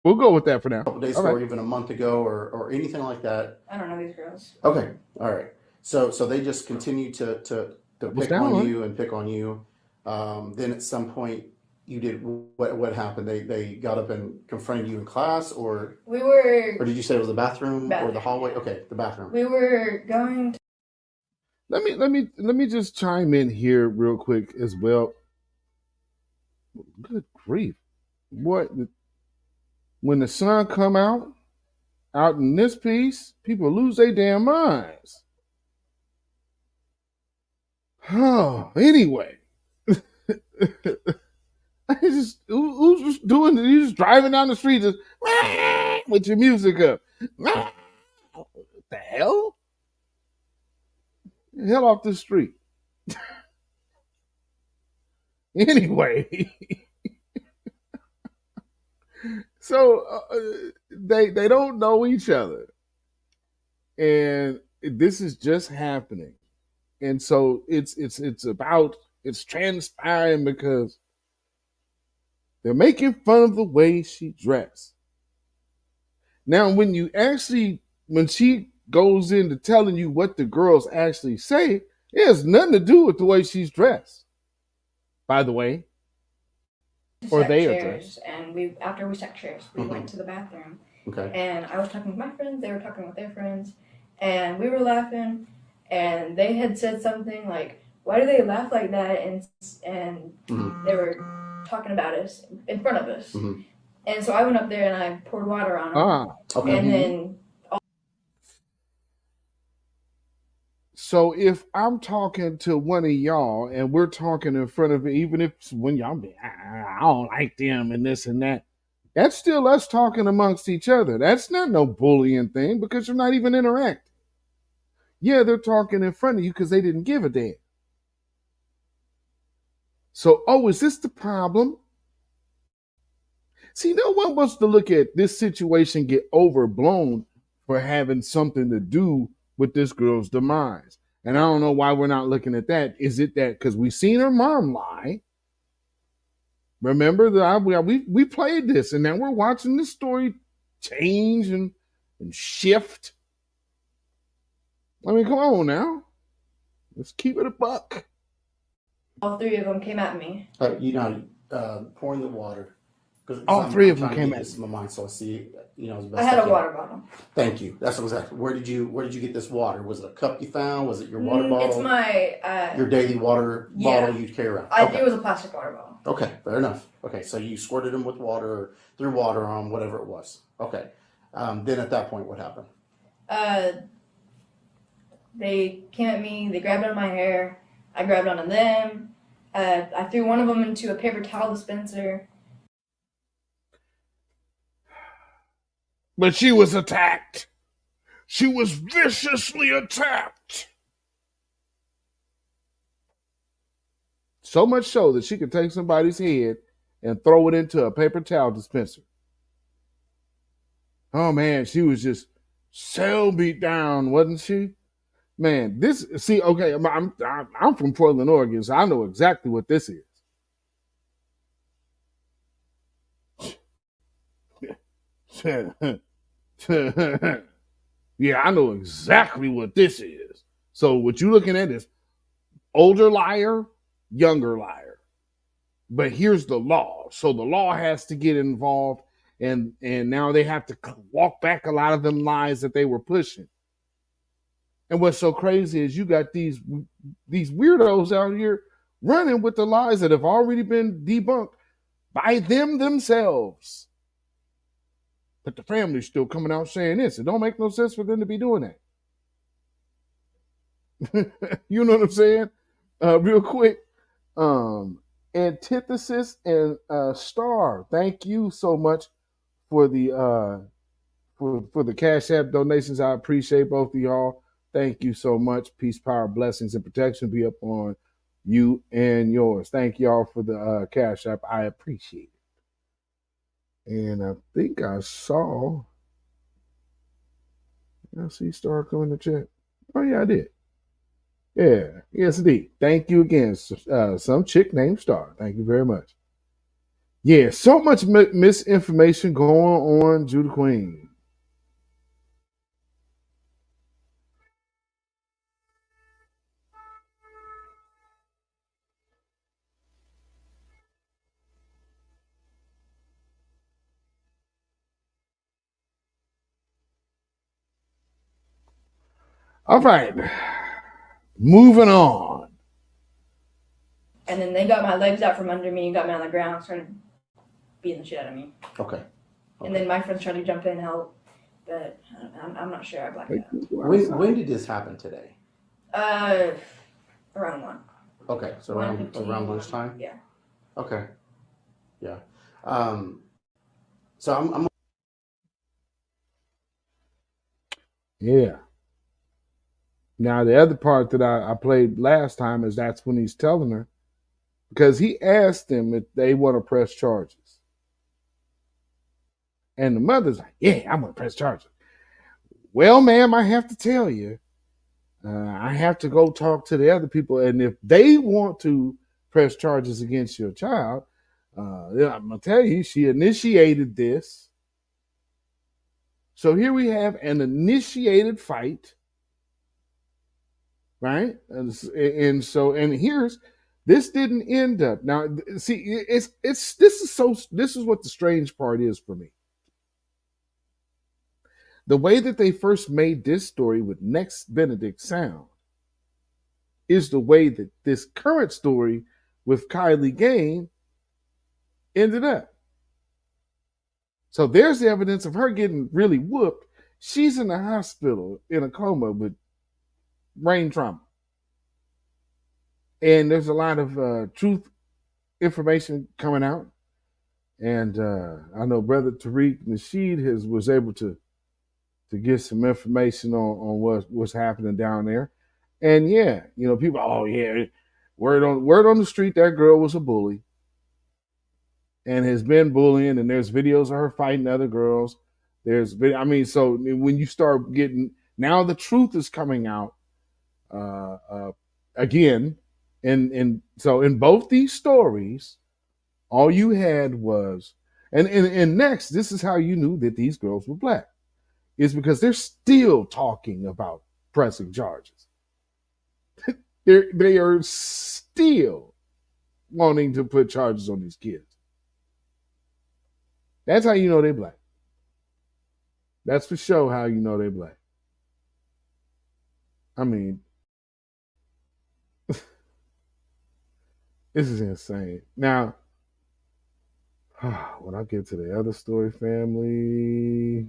We'll go with that for now. A couple days ago, or even a month ago, or anything like that. I don't know these girls. Okay, all right. So they just continue to pick on you and pick on you. Then at some point, you did what happened? They got up and confronted you in class, or or did you say it was the bathroom or the hallway? Okay, the bathroom. We were going to. Let me just chime in here real quick as well. Good grief! What? When the sun come out in this piece, people lose their damn minds. Oh, anyway. Who's doing it? You just driving down the street just with your music up. What the hell? Hell off the street. Anyway. So they don't know each other, and this is just happening, and so it's transpiring because they're making fun of the way she dressed. Now, when she goes into telling you what the girls actually say, it has nothing to do with the way she's dressed. By the way. Or they are dressed. And after we sat chairs, we went to the bathroom. Okay. And I was talking with my friends, they were talking with their friends, and we were laughing, and they had said something like, why do they laugh like that? And they were talking about us in front of us. And so I went up there and I poured water on them. Okay. And then so if I'm talking to one of y'all and we're talking in front of it, even if when y'all be, I don't like them and this and that, that's still us talking amongst each other. That's not no bullying thing because you're not even interacting. Yeah, they're talking in front of you because they didn't give a damn. So, is this the problem? See, no one wants to look at this situation get overblown for having something to do with this girl's demise. And I don't know why we're not looking at that. Is it that because we seen her mom lie? Remember that we played this, and now we're watching this story change and shift. I mean, come on now. Let's keep it a buck. All three of them came at me. Pouring the water. All three of them came at me. My mind, so I see. As best I had a water bottle. Thank you. That's exactly. Where did you get this water? Was it a cup you found? Was it your water bottle? It's my your daily water bottle you'd carry around. It was a plastic water bottle. Okay, fair enough. Okay, so you squirted them with water or threw water on whatever it was. Okay. Then at that point, what happened? They came at me. They grabbed onto my hair. I grabbed onto them. I threw one of them into a paper towel dispenser. But she was attacked. She was viciously attacked. So much so that she could take somebody's head and throw it into a paper towel dispenser. Oh man, she was cell beat down, wasn't she? Man, okay, I'm from Portland, Oregon, so I know exactly what this is. Yeah, I know exactly what this is. So what you're looking at is older liar, younger liar. But here's the law. So the law has to get involved, and now they have to walk back a lot of them lies that they were pushing. And what's so crazy is you got these weirdos out here running with the lies that have already been debunked by them themselves. But the family's still coming out saying this. It don't make no sense for them to be doing that. You know what I'm saying? Real quick, Antithesis and Star, thank you so much for the for the Cash App donations. I appreciate both of y'all. Thank you so much. Peace, power, blessings, and protection be up on you and yours. Thank y'all for the Cash App. I appreciate it. And I think I see Star come in the chat. Oh yeah, I did. Yeah, yes indeed. Thank you again. Some chick named Star. Thank you very much. Yeah, so much misinformation going on, Judah Queen. All right, moving on. And then they got my legs out from under me and got me on the ground, started beating the shit out of me. Okay. And then my friends tried to jump in and help, but I'm not sure. I blacked out. When did this happen today? Around 1. Okay, so around lunchtime? Yeah. Okay. Yeah. So I'm Yeah. Now the other part that I played last time is that's when he's telling her, because he asked them if they want to press charges. And the mother's like, yeah, I'm going to press charges. Well, ma'am, I have to tell you, I have to go talk to the other people. And if they want to press charges against your child, I'm going to tell you, she initiated this. So here we have an initiated fight, right? And here's, this didn't end up. Now, see, this is what the strange part is for me. The way that they first made this story with Next Benedict sound is the way that this current story with Kylie Gain ended up. So there's the evidence of her getting really whooped. She's in the hospital in a coma with brain trauma. And there's a lot of truth information coming out. And I know Brother Tariq Nasheed was able to get some information on what's happening down there. And yeah, people, oh yeah, word on the street, that girl was a bully and has been bullying, and there's videos of her fighting other girls. So when you start getting, now the truth is coming out again. And so in both these stories, all you had was, and next, this is how you knew that these girls were black, is because they're still talking about pressing charges. They are still wanting to put charges on these kids. That's how you know they're black. That's for sure how you know they're black. I mean, this is insane. Now, when I get to the other story, family,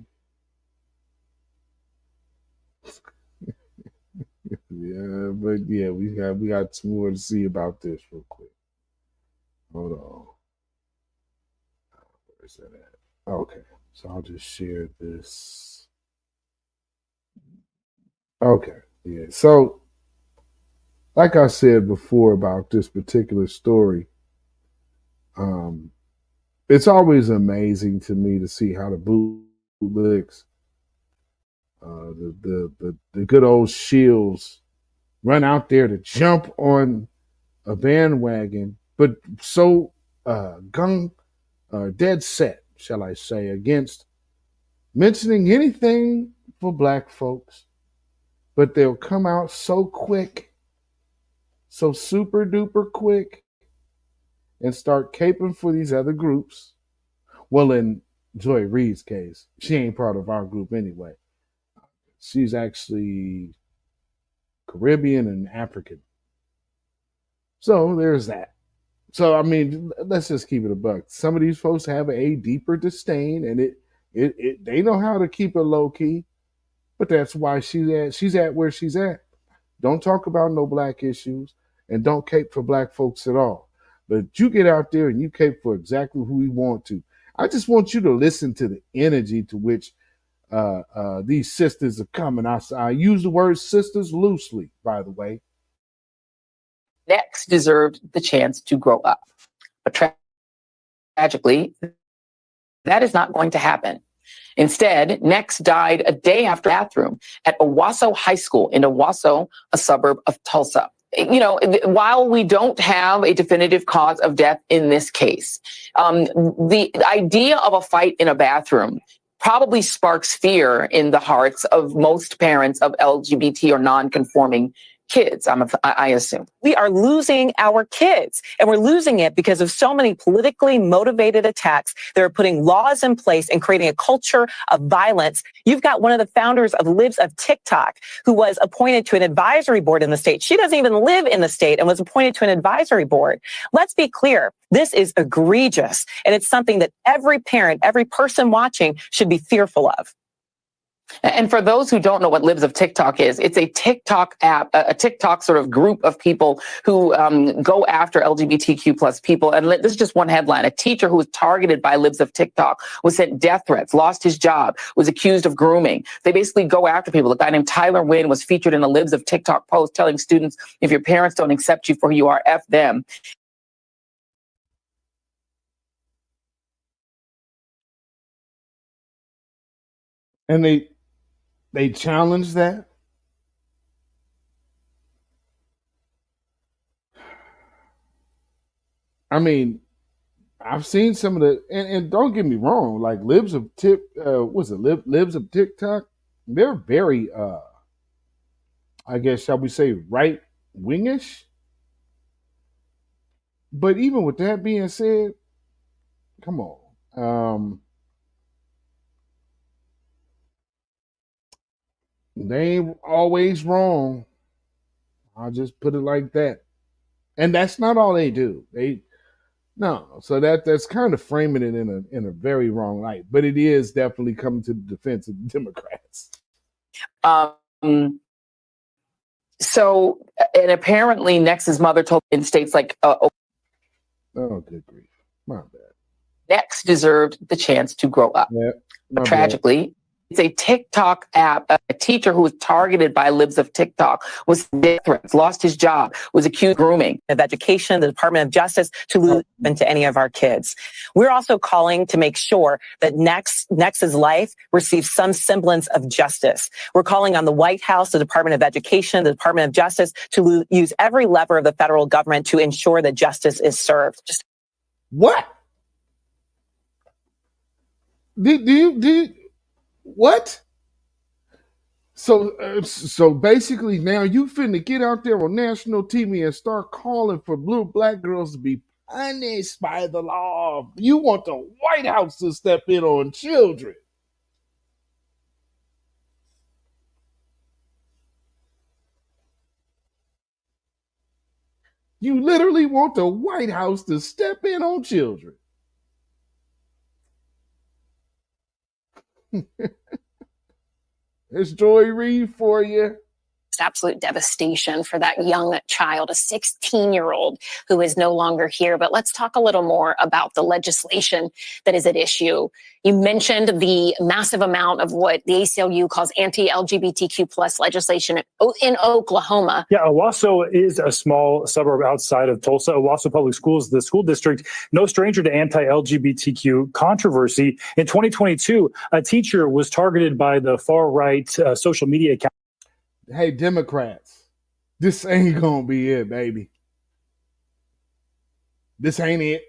yeah, but yeah, we got some more to see about this real quick. Hold on. Where's that at? Okay, so I'll just share this. Okay, yeah. So, like I said before about this particular story, it's always amazing to me to see how the bootlegs The good old shills run out there to jump on a bandwagon, but so dead set, shall I say, against mentioning anything for black folks, but they'll come out so quick, so super duper quick, and start caping for these other groups. Well, in Joy Reid's case, she ain't part of our group anyway. She's actually Caribbean and African. So there's that. So I mean, let's just keep it a buck. Some of these folks have a deeper disdain, and they know how to keep it low key. But that's why she's at where she's at. Don't talk about no black issues, and don't cape for black folks at all. But you get out there and you cape for exactly who we want to. I just want you to listen to the energy to which these sisters are coming. I use the word sisters loosely, by the way. Next deserved the chance to grow up. But tragically, that is not going to happen. Instead, Next died a day after bathroom at Owasso High School in Owasso, a suburb of Tulsa. You know, while we don't have a definitive cause of death in this case, the idea of a fight in a bathroom probably sparks fear in the hearts of most parents of LGBT or non-conforming kids, I assume. We are losing our kids, and we're losing it because of so many politically motivated attacks that are putting laws in place and creating a culture of violence. You've got one of the founders of Libs of TikTok who was appointed to an advisory board in the state. She doesn't even live in the state and was appointed to an advisory board. Let's be clear. This is egregious, and it's something that every parent, every person watching should be fearful of. And for those who don't know what Libs of TikTok is, it's a TikTok app, a TikTok sort of group of people who go after LGBTQ plus people. And this is just one headline. A teacher who was targeted by Libs of TikTok was sent death threats, lost his job, was accused of grooming. They basically go after people. A guy named Tyler Wynn was featured in a Libs of TikTok post telling students, if your parents don't accept you for who you are, F them. And they challenge that. I mean, I've seen some of the, and don't get me wrong, like Libs of Libs of TikTok, they're very, I guess, shall we say, right wingish. But even with that being said, come on, they ain't always wrong. I'll just put it like that. And that's not all they do. So that's kind of framing it in a very wrong light. But it is definitely coming to the defense of the Democrats. So, and apparently Next's mother told in states like, oh, good grief. My bad. Next deserved the chance to grow up. Yeah, but tragically, it's a TikTok app. A teacher who was targeted by Libs of TikTok was death threats, lost his job, was accused of grooming, of education, the Department of Justice to lose into any of our kids. We're also calling to make sure that Next's life receives some semblance of justice. We're calling on the White House, the Department of Education, the Department of Justice to use every lever of the federal government to ensure that justice is served. What? What? So basically now you finna get out there on national TV and start calling for blue black girls to be punished by the law. You want the White House to step in on children. You literally want the White House to step in on children. It's Joy Reid for you. absolute devastation for that young child, a 16-year-old who is no longer here. But let's talk a little more about the legislation that is at issue. You mentioned the massive amount of what the ACLU calls anti-LGBTQ plus legislation in Oklahoma. Yeah, Owasso is a small suburb outside of Tulsa. Owasso Public Schools, the school district, no stranger to anti-LGBTQ controversy. In 2022, a teacher was targeted by the far-right social media account. Hey, Democrats, this ain't gonna be it, baby. This ain't it.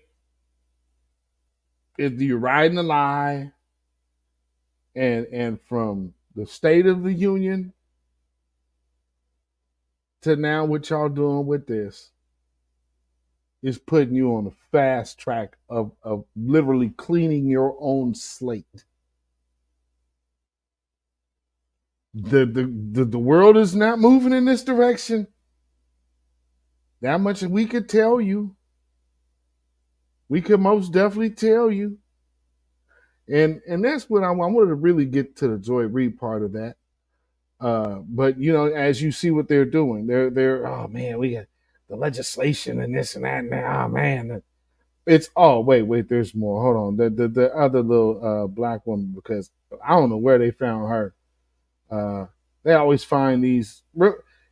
If you're riding a lie, and from the State of the Union to now what y'all doing with this is putting you on a fast track of literally cleaning your own slate. The world is not moving in this direction. That much we could tell you. We could most definitely tell you. And that's what I wanted to really get to the Joy Reid part of that. But you know, as you see what they're doing, they're oh man, we got the legislation and this and that and that. Oh man, it's wait, there's more. Hold on, the other little black woman, because I don't know where they found her. They always find these.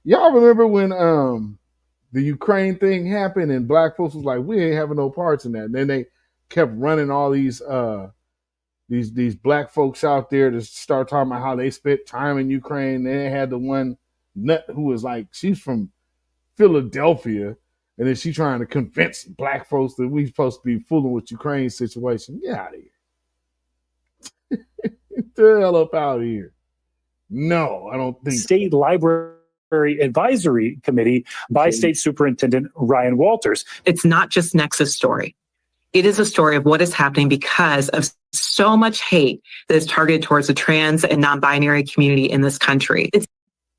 Y'all remember when the Ukraine thing happened and black folks was like, we ain't having no parts in that. And then they kept running all these black folks out there to start talking about how they spent time in Ukraine. They had the one nut who was like, she's from Philadelphia, and then she trying to convince black folks that we supposed to be fooling with Ukraine situation. Get out of here. Get the hell up out of here. No, I don't think State Library Advisory Committee by State Superintendent Ryan Walters. It's not just Nexus story. It is a story of what is happening because of so much hate that is targeted towards the trans and non-binary community in this country.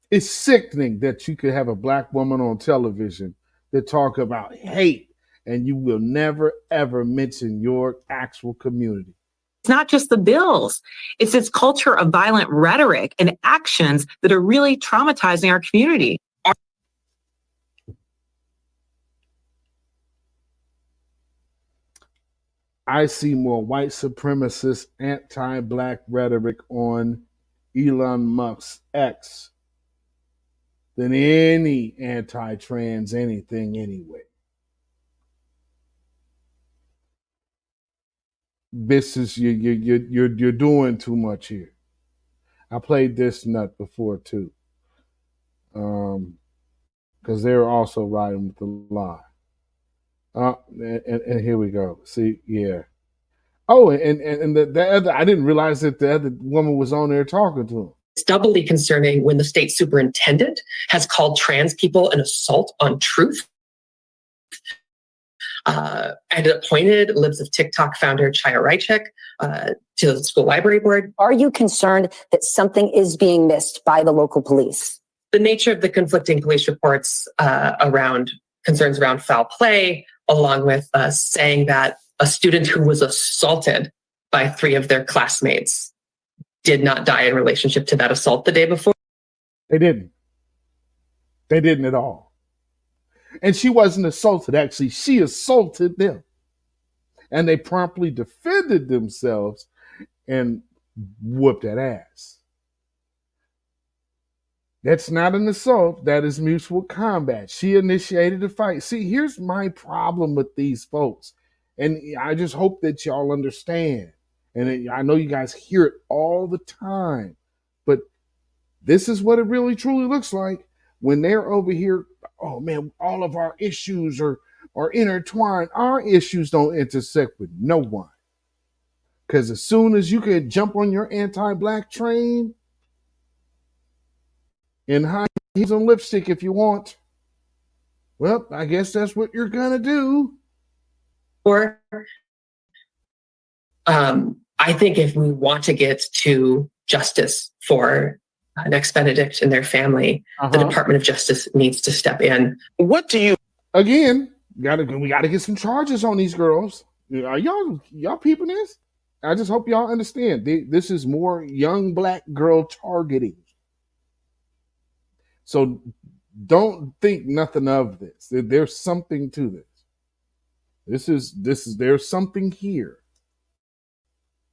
It's sickening that you could have a black woman on television that talk about hate and you will never, ever mention your actual community. It's not just the bills. It's this culture of violent rhetoric and actions that are really traumatizing our community. I see more white supremacist, anti-black rhetoric on Elon Musk's X than any anti-trans anything anyway. This is you're doing too much here. I played this nut before too, because they're also riding with the lie. And here we go. See, yeah. Oh, and the other, I didn't realize that the other woman was on there talking to him. It's doubly concerning when the state superintendent has called trans people an assault on truth. And appointed Libs of TikTok founder Chaya Rychek to the school library board. Are you concerned that something is being missed by the local police? The nature of the conflicting police reports around concerns around foul play, along with saying that a student who was assaulted by 3 of their classmates did not die in relationship to that assault the day before. They didn't. They didn't at all. And she wasn't assaulted. Actually, she assaulted them. And they promptly defended themselves and whooped that ass. That's not an assault. That is mutual combat. She initiated the fight. See, here's my problem with these folks. And I just hope that y'all understand. And I know you guys hear it all the time. But this is what it really truly looks like when they're over here. Oh, man, all of our issues are intertwined. Our issues don't intersect with no one. Because as soon as you can jump on your anti-black train and high heels and lipstick if you want, well, I guess that's what you're going to do. Or I think if we want to get to justice for Next Benedict and their family, the Department of Justice needs to step in. What do you... Again, we got to get some charges on these girls. Are y'all peeping this? I just hope y'all understand. This is more young black girl targeting. So don't think nothing of this. There's something to this. There's something here.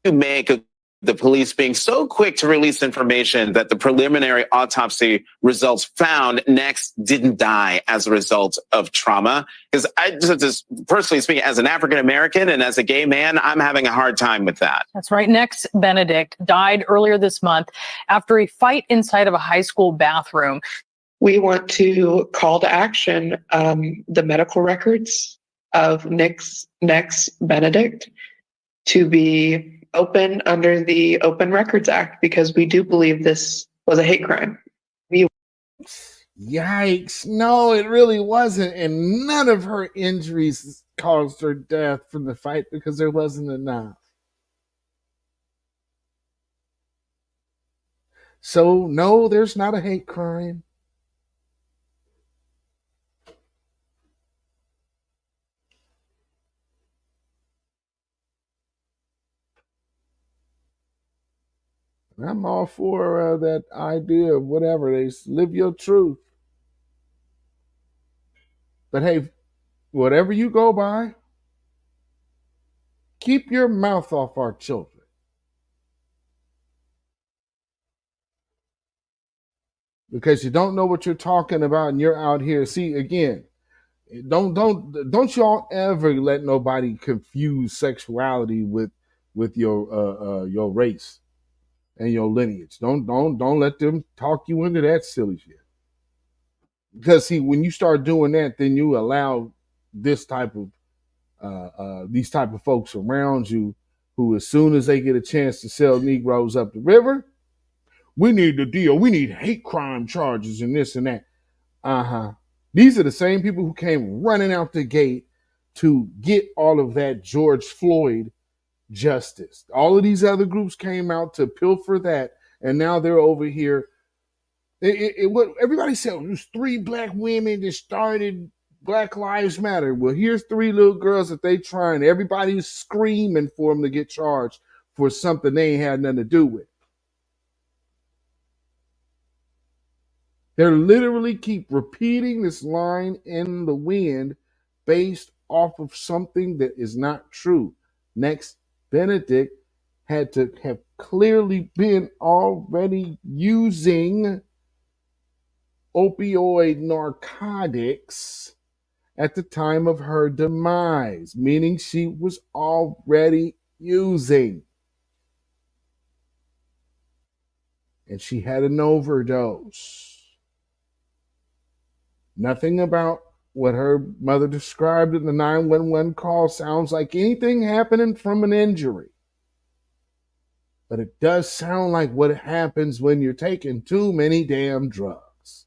To make of the police being so quick to release information that the preliminary autopsy results found Next didn't die as a result of trauma? Because I just personally speaking, as an African American and as a gay man, I'm having a hard time with that. That's right. Next Benedict died earlier this month after a fight inside of a high school bathroom. We want to call to action the medical records of Next Benedict to be open under the Open Records Act, because we do believe this was a hate crime. Yikes. No, it really wasn't. And none of her injuries caused her death from the fight because there wasn't enough. So, no, there's not a hate crime. I'm all for that idea of whatever. They live your truth. But hey, whatever you go by, keep your mouth off our children. Because you don't know what you're talking about and you're out here. See, again, don't y'all ever let nobody confuse sexuality with your race and your lineage. Don't let them talk you into that silly shit. Because see, when you start doing that, then you allow this type of these type of folks around you who, as soon as they get a chance to sell Negroes up the river, we need the deal. We need hate crime charges and this and that. These are the same people who came running out the gate to get all of that George Floyd justice. All of these other groups came out to pilfer that, and now they're over here. What everybody said, it was 3 black women that started Black Lives Matter. Well, here's 3 little girls that they trying. Everybody's screaming for them to get charged for something they ain't had nothing to do with. They're literally keep repeating this line in the wind based off of something that is not true. Next, Benedict had to have clearly been already using opioid narcotics at the time of her demise, meaning she was already using. And she had an overdose. Nothing about what her mother described in the 911 call sounds like anything happening from an injury. But it does sound like what happens when you're taking too many damn drugs.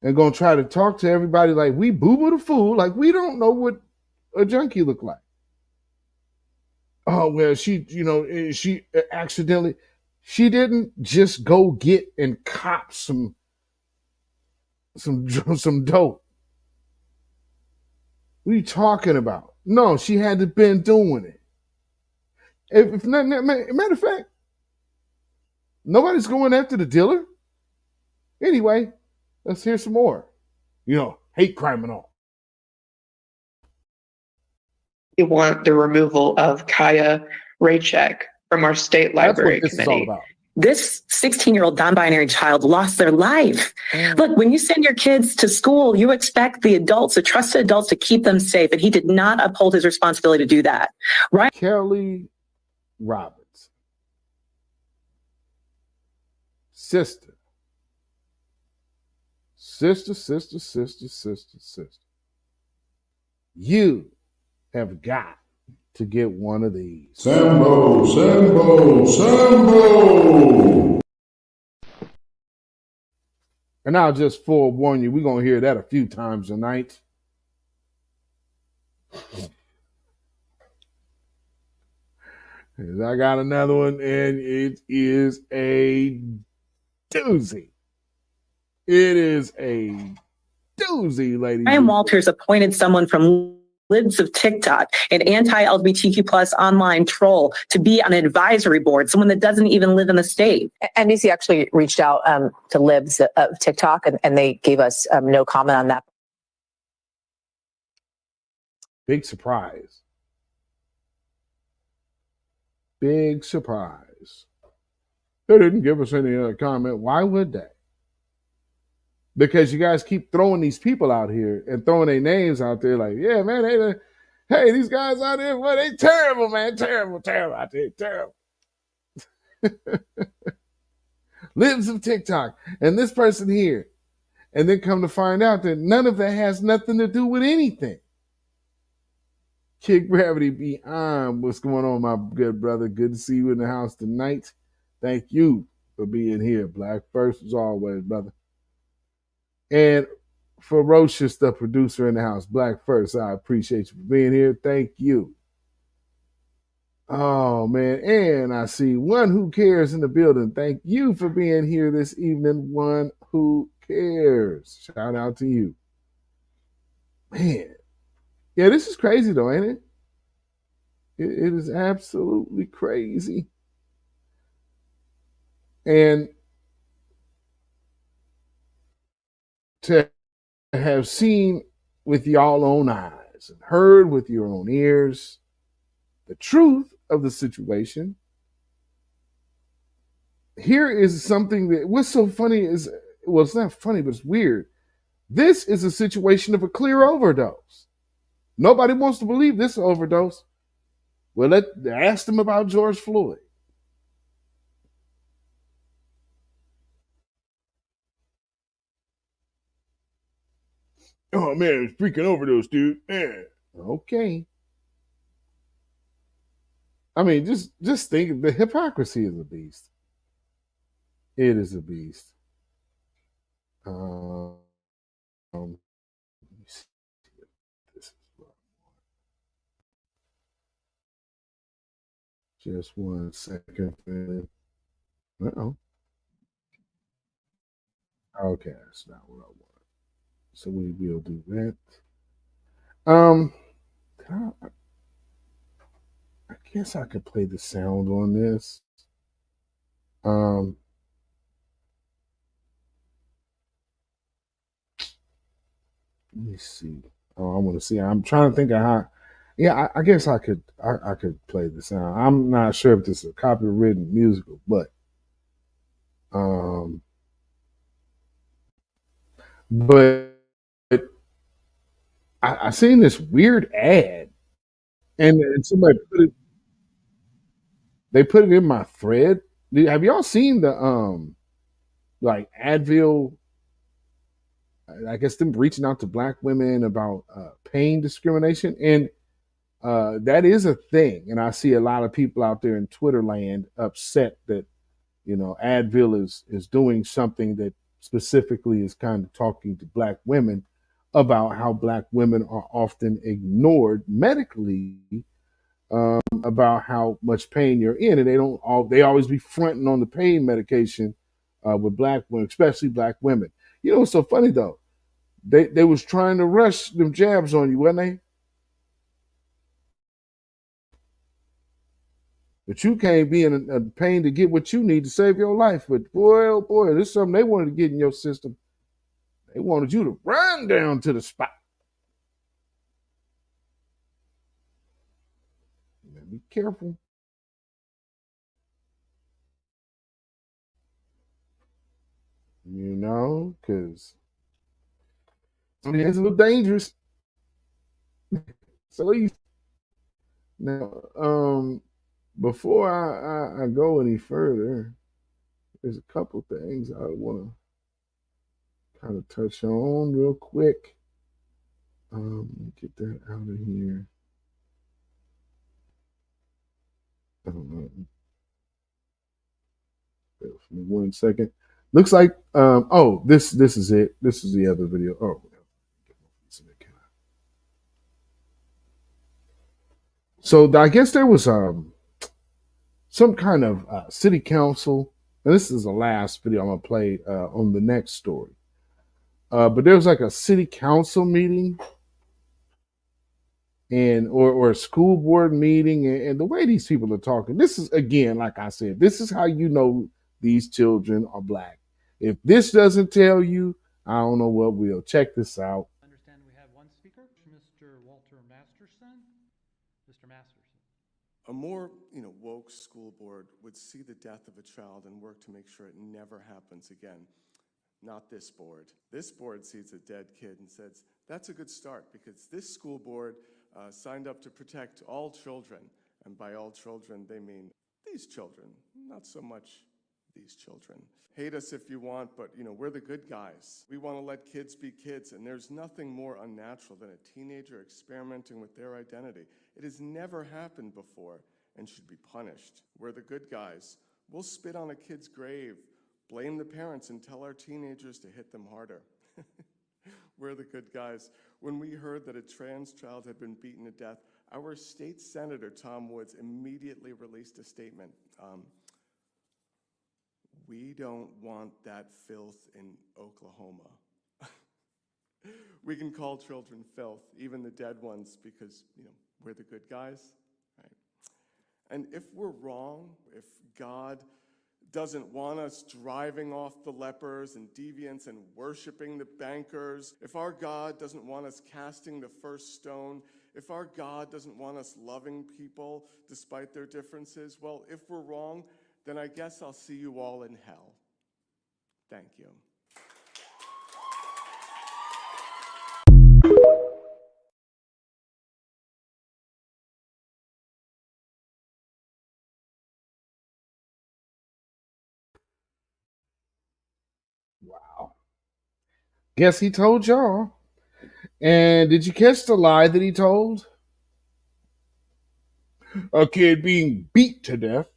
And going to try to talk to everybody like we boo-boo the fool, like we don't know what a junkie look like. Oh, well, she accidentally, she didn't just go get and cop some dope. What are you talking about? No, she had to been doing it. If matter of fact, nobody's going after the dealer. Anyway, let's hear some more. Hate crime and all. We want the removal of Kaya Raycheck from our state library That's what this committee. is all about. This 16-year-old non-binary child lost their life. Look, when you send your kids to school, you expect the trusted adults to keep them safe, and he did not uphold his responsibility to do that. Right? Kelly Roberts. Sister. You have got to get one of these. Sambo. And I'll just forewarn you, we're going to hear that a few times tonight. I got another one, and it is a doozy. It is a doozy, ladies. Brian Walters appointed someone from libs of TikTok, an anti-LGBTQ plus online troll, to be on an advisory board, someone that doesn't even live in the state. NBC actually reached out to libs of TikTok, and they gave us no comment on that. Big surprise. Big surprise. They didn't give us any other comment. Why would they? Because you guys keep throwing these people out here and throwing their names out there like, yeah, man, hey, these guys out there, well, they terrible, man. Terrible out there. Terrible. Libs of TikTok and this person here. And then come to find out that none of that has nothing to do with anything. Kick Gravity Beyond. What's going on, my good brother? Good to see you in the house tonight. Thank you for being here. Black first as always, brother. And Ferocious, the producer in the house. Black first. I appreciate you for being here. Thank you. Oh, man. And I see One Who Cares in the building. Thank you for being here this evening. One Who Cares. Shout out to you. Man. Yeah, this is crazy though, ain't it? It is absolutely crazy. And to have seen with y'all own eyes and heard with your own ears the truth of the situation, here is something that what's so funny is, well, it's not funny, but it's weird. This is a situation of a clear overdose. Nobody wants to believe this overdose. Well, ask them about George Floyd. Oh, man, it's freaking overdose, dude. Man. Okay. I mean, just think, the hypocrisy is a beast. It is a beast. Just 1 second. Uh-oh. Okay, that's not what I want. So we will do that. I guess I could play the sound on this. Let me see. Oh, I want to see. I'm trying to think of how. Yeah, I guess I could play the sound. I'm not sure if this is a copywritten musical, but I seen this weird ad, and somebody put it in my thread. Have y'all seen the like Advil? I guess them reaching out to Black women about pain discrimination, and that is a thing. And I see a lot of people out there in Twitter land upset that, you know, Advil is doing something that specifically is kind of talking to Black women about how Black women are often ignored medically, about how much pain you're in, and they always be fronting on the pain medication with Black women, especially Black women. You know what's so funny though? They was trying to rush them jabs on you, wasn't they? But you can't be in a pain to get what you need to save your life. But boy, oh boy, this is something they wanted to get in your system. They wanted you to run down to the spot. Be careful. You know, because it's a little dangerous. So now, before I go any further, there's a couple things I want to kind of touch on real quick. Get that out of here. Wait for me 1 second. Looks like this is it. This is the other video. Oh, so I guess there was some kind of city council, and this is the last video I'm gonna play on the next story. But there was like a city council meeting and or a school board meeting, and the way these people are talking. This is, again, like I said, this is how you know these children are black. If this doesn't tell you, I don't know what will. Check this out. Understand we have one speaker, Mr. Walter Masterson. Mr. Masterson. A more, woke school board would see the death of a child and work to make sure it never happens again. Not this board. This board sees a dead kid and says, that's a good start, because this school board signed up to protect all children. And by all children, they mean these children, not so much these children. Hate us if you want, but we're the good guys. We want to let kids be kids, and there's nothing more unnatural than a teenager experimenting with their identity. It has never happened before and should be punished. We're the good guys. We'll spit on a kid's grave, blame the parents, and tell our teenagers to hit them harder. We're the good guys. When we heard that a trans child had been beaten to death, our state senator, Tom Woods, immediately released a statement. We don't want that filth in Oklahoma. We can call children filth, even the dead ones, because, we're the good guys, right? And if we're wrong, if God doesn't want us driving off the lepers and deviants and worshiping the bankers, if our God doesn't want us casting the first stone, if our God doesn't want us loving people despite their differences, well, if we're wrong, then I guess I'll see you all in hell. Thank you. Wow. Guess he told y'all. And did you catch the lie that he told? A kid being beat to death.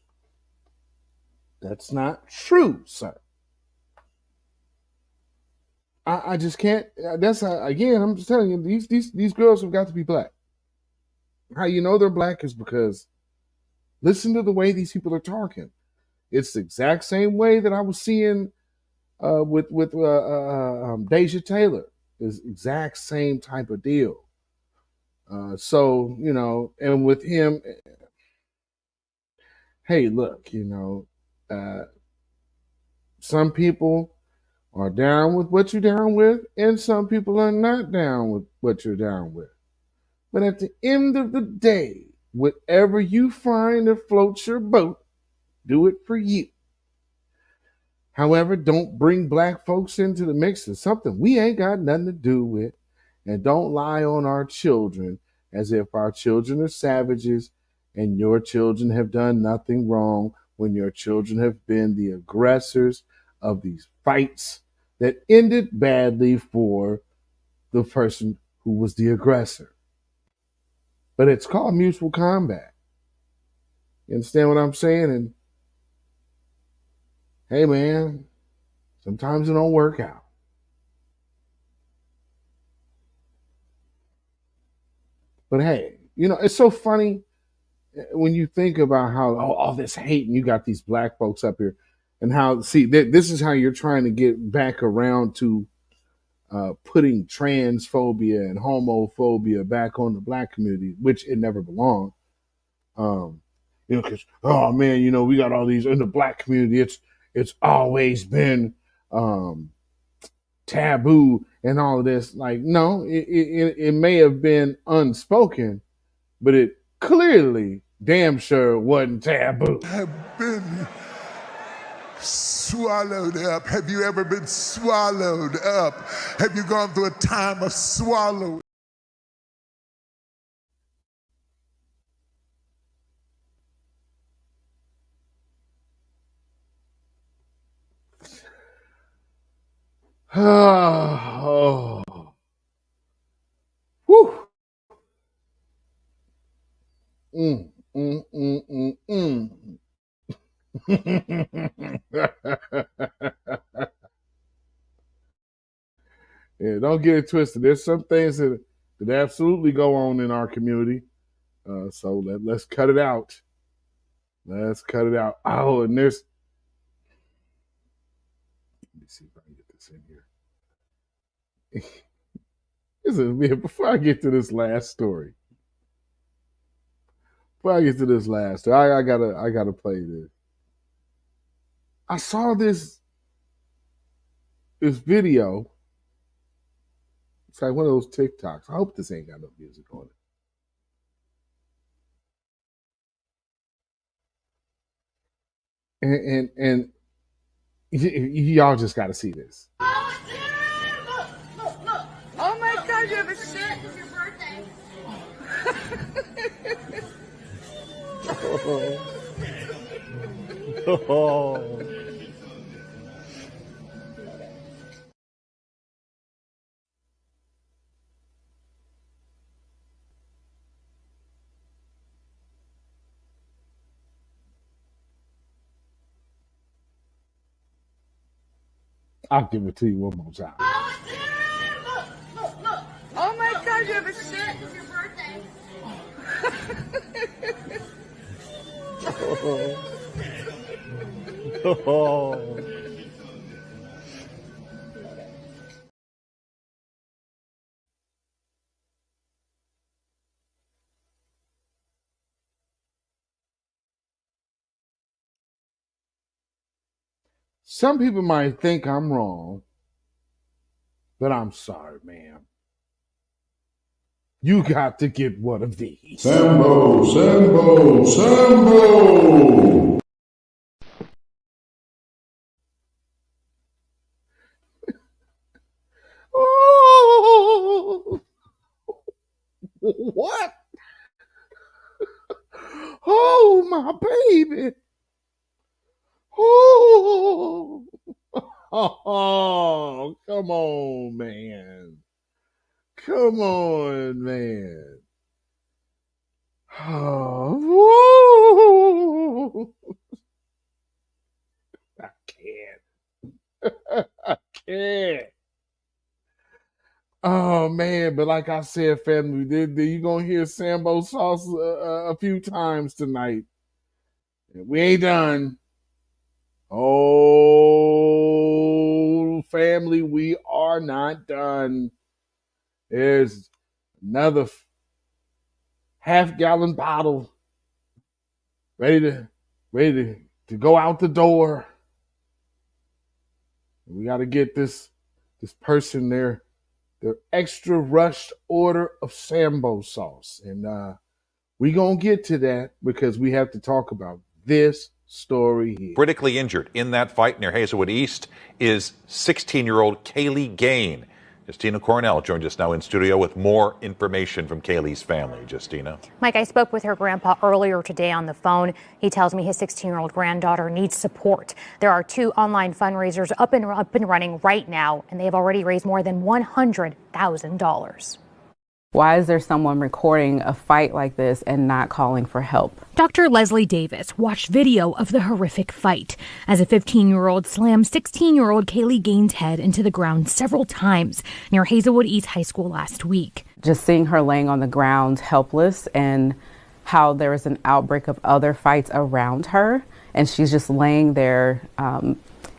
That's not true, sir. I just can't. That's again. I'm just telling you, these girls have got to be black. How you know they're black is because listen to the way these people are talking. It's the exact same way that I was seeing with Deja Taylor. Is exact same type of deal. So and with him, hey, look, some people are down with what you're down with, and some people are not down with what you're down with. But at the end of the day, whatever you find that floats your boat, do it for you. However, don't bring black folks into the mix. It's something we ain't got nothing to do with. And don't lie on our children as if our children are savages and your children have done nothing wrong when your children have been the aggressors of these fights that ended badly for the person who was the aggressor. But it's called mutual combat. You understand what I'm saying? And hey, man, sometimes it don't work out. But hey, it's so funny when you think about how all this hate and you got these black folks up here and how, this is how you're trying to get back around to putting transphobia and homophobia back on the black community, which it never belonged. Because, oh man, we got all these in the black community. It's always been taboo and all of this. Like, no, it may have been unspoken, but it clearly damn sure wasn't taboo. Have been swallowed up. Have you ever been swallowed up? Have you gone through a time of swallowing? Oh. Whew. Yeah, don't get it twisted. There's some things that absolutely go on in our community. So let's cut it out. Let's cut it out. Oh, and let me see if I can get this in here. Before I get to this last story, Before I get to this last, I gotta play this. I saw this video. It's like one of those TikToks. I hope this ain't got no music on it. And y'all just got to see this. Oh my God, you have a shirt. It's your birthday. Oh. I'll give it to you one more time. Oh my God, you have a shirt. It's your birthday. Oh. Some people might think I'm wrong, but I'm sorry, ma'am. You got to get one of these. Sambo, Sambo, Sambo. Oh, what? Oh, my baby. Oh, oh, come on, man. Come on, man. Oh, I can't. I can't. Oh, man. But like I said, family, you're going to hear Sambo Sauce a few times tonight. We ain't done. Oh, family, we are not done. There's another half-gallon bottle ready to go out the door. We got to get this person their extra rushed order of Sambo sauce, and we gonna get to that because we have to talk about this story here. Critically injured in that fight near Hazelwood East is 16-year-old Kaylee Gain. Justina Cornell joins us now in studio with more information from Kaylee's family. Justina. Mike, I spoke with her grandpa earlier today on the phone. He tells me his 16-year-old granddaughter needs support. There are 2 online fundraisers up and running right now, and they have already raised more than $100,000. Why is there someone recording a fight like this and not calling for help? Dr. Leslie Davis watched video of the horrific fight as a 15-year-old slammed 16-year-old Kaylee Gain's head into the ground several times near Hazelwood East High School last week. Just seeing her laying on the ground helpless and how there was an outbreak of other fights around her and she's just laying there.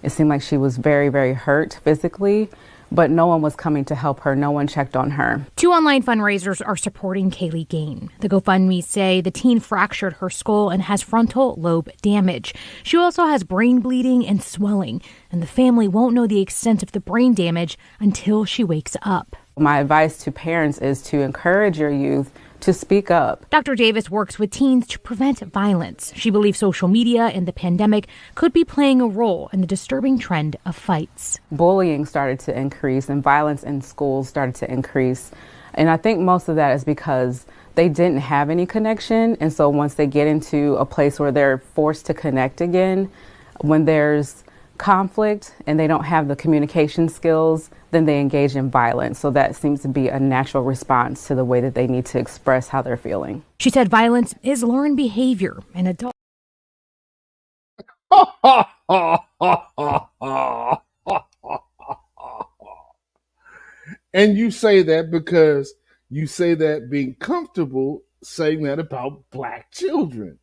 It seemed like she was very, very hurt physically. But no one was coming to help her. No one checked on her. 2 online fundraisers are supporting Kaylee Gain. The GoFundMe say the teen fractured her skull and has frontal lobe damage. She also has brain bleeding and swelling, and the family won't know the extent of the brain damage until she wakes up. My advice to parents is to encourage your youth to speak up. Dr. Davis works with teens to prevent violence. She believes social media and the pandemic could be playing a role in the disturbing trend of fights. Bullying started to increase and violence in schools started to increase. And I think most of that is because they didn't have any connection. And so once they get into a place where they're forced to connect again, when there's conflict and they don't have the communication skills, then they engage in violence. So that seems to be a natural response to the way that they need to express how they're feeling. She said violence is learned behavior and adults. And you say that because you say that being comfortable saying that about black children.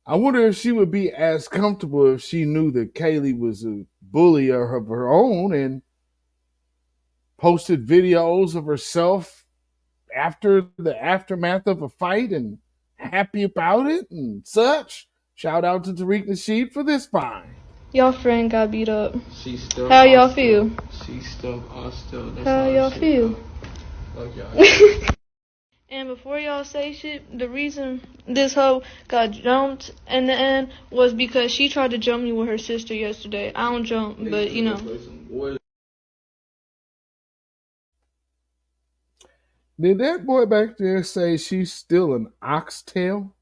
I wonder if she would be as comfortable if she knew that Kaylee was a bully of her own and posted videos of herself after the aftermath of a fight and happy about it and such. Shout out to Tariq Nasheed for this find. Y'all friend got beat up. She still How y'all feel? She still still. That's How y'all feel? Fuck y'all. And before y'all say shit, the reason this hoe got jumped in the end was because she tried to jump me with her sister yesterday. I don't jump, but you know. Did that boy back there say she's still an oxtail?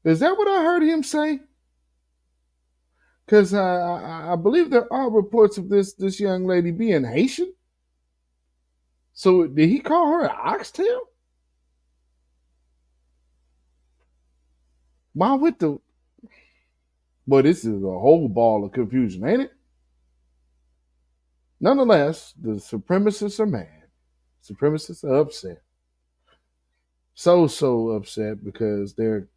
Is that what I heard him say? Because I believe there are reports of this young lady being Haitian. So did he call her an oxtail? Why with the... Boy, this is a whole ball of confusion, ain't it? Nonetheless, the supremacists are mad. Supremacists are upset. So upset because they're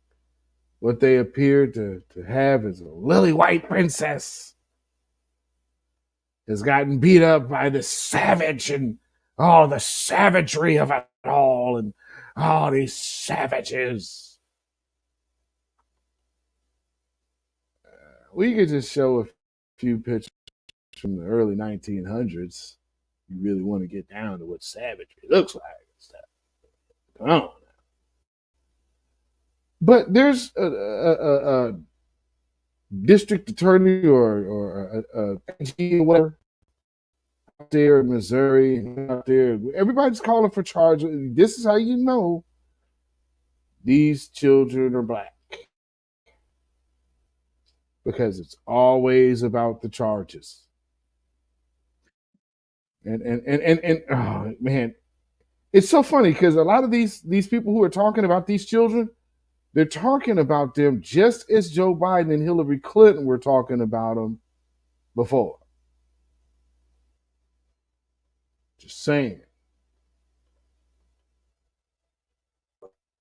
what they appear to have is a lily white princess has gotten beat up by the savage and all the savagery of it all and all these savages. We could just show a few pictures from the early 1900s. You really want to get down to what savagery looks like and stuff. Come on. But there's a district attorney or a AG or whatever out there in Missouri, out there. Everybody's calling for charges. This is how you know these children are black. Because it's always about the charges. And oh man, it's so funny because a lot of these people who are talking about these children, they're talking about them just as Joe Biden and Hillary Clinton were talking about them before. Just saying.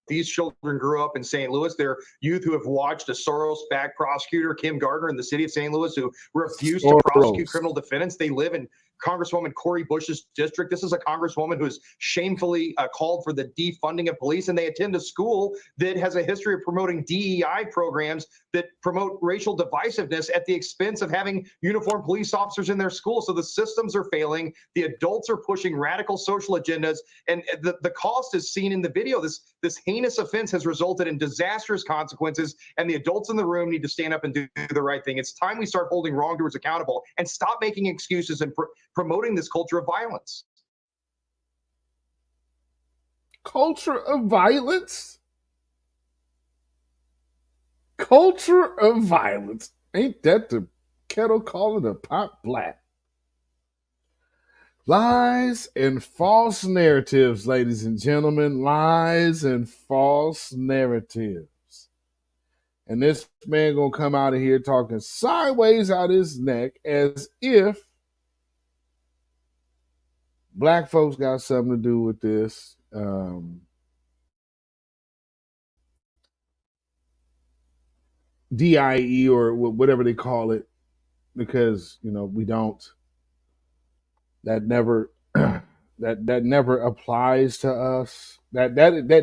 These children grew up in St. Louis. They're youth who have watched a Soros-backed prosecutor, Kim Gardner, in the city of St. Louis, who refused to prosecute criminal defendants. They live in Congresswoman Cori Bush's district. This is a congresswoman who has shamefully called for the defunding of police, and they attend a school that has a history of promoting DEI programs that promote racial divisiveness at the expense of having uniformed police officers in their school. So the systems are failing. The adults are pushing radical social agendas, and the cost is seen in the video. This heinous offense has resulted in disastrous consequences, and the adults in the room need to stand up and do the right thing. It's time we start holding wrongdoers accountable and stop making excuses and promoting this culture of violence. Culture of violence? Culture of violence. Ain't that the kettle calling the pot black? Lies and false narratives, ladies and gentlemen. Lies and false narratives. And this man gonna come out of here talking sideways out his neck as if black folks got something to do with this. DIE or whatever they call it, because we don't. That never that never applies to us. That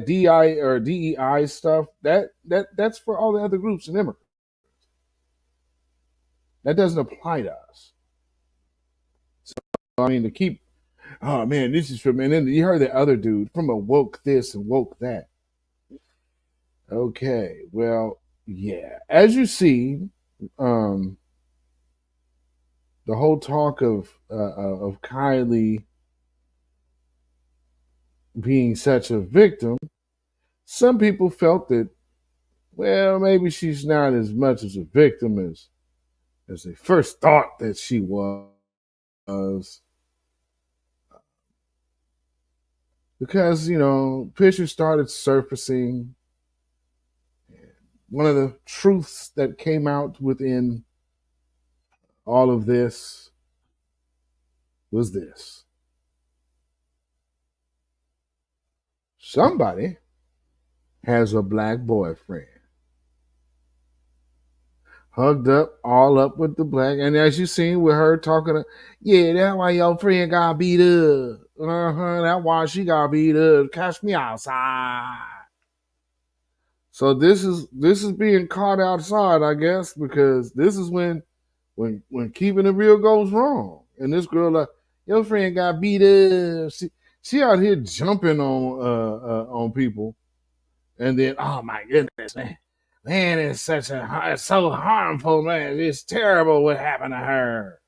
DI or DEI stuff that's for all the other groups and immigrants. That doesn't apply to us. So I mean to keep. Oh man, this is from, and then you heard the other dude from a woke this and woke that. Okay, well, yeah. As you see, the whole talk of Kylie being such a victim, some people felt that, well, maybe she's not as much as a victim as they first thought that she was. Because, pictures started surfacing. One of the truths that came out within all of this was this. Somebody has a black boyfriend. Hugged up, all up with the black. And as you seen with her talking, yeah, that's why your friend got beat up. That's why she got beat up. Catch me outside. So this is being caught outside, I guess, because this is when keeping it real goes wrong. And this girl, like, your friend got beat up. She out here jumping on people, and then, oh my goodness, man, it's so harmful, man. It's terrible what happened to her.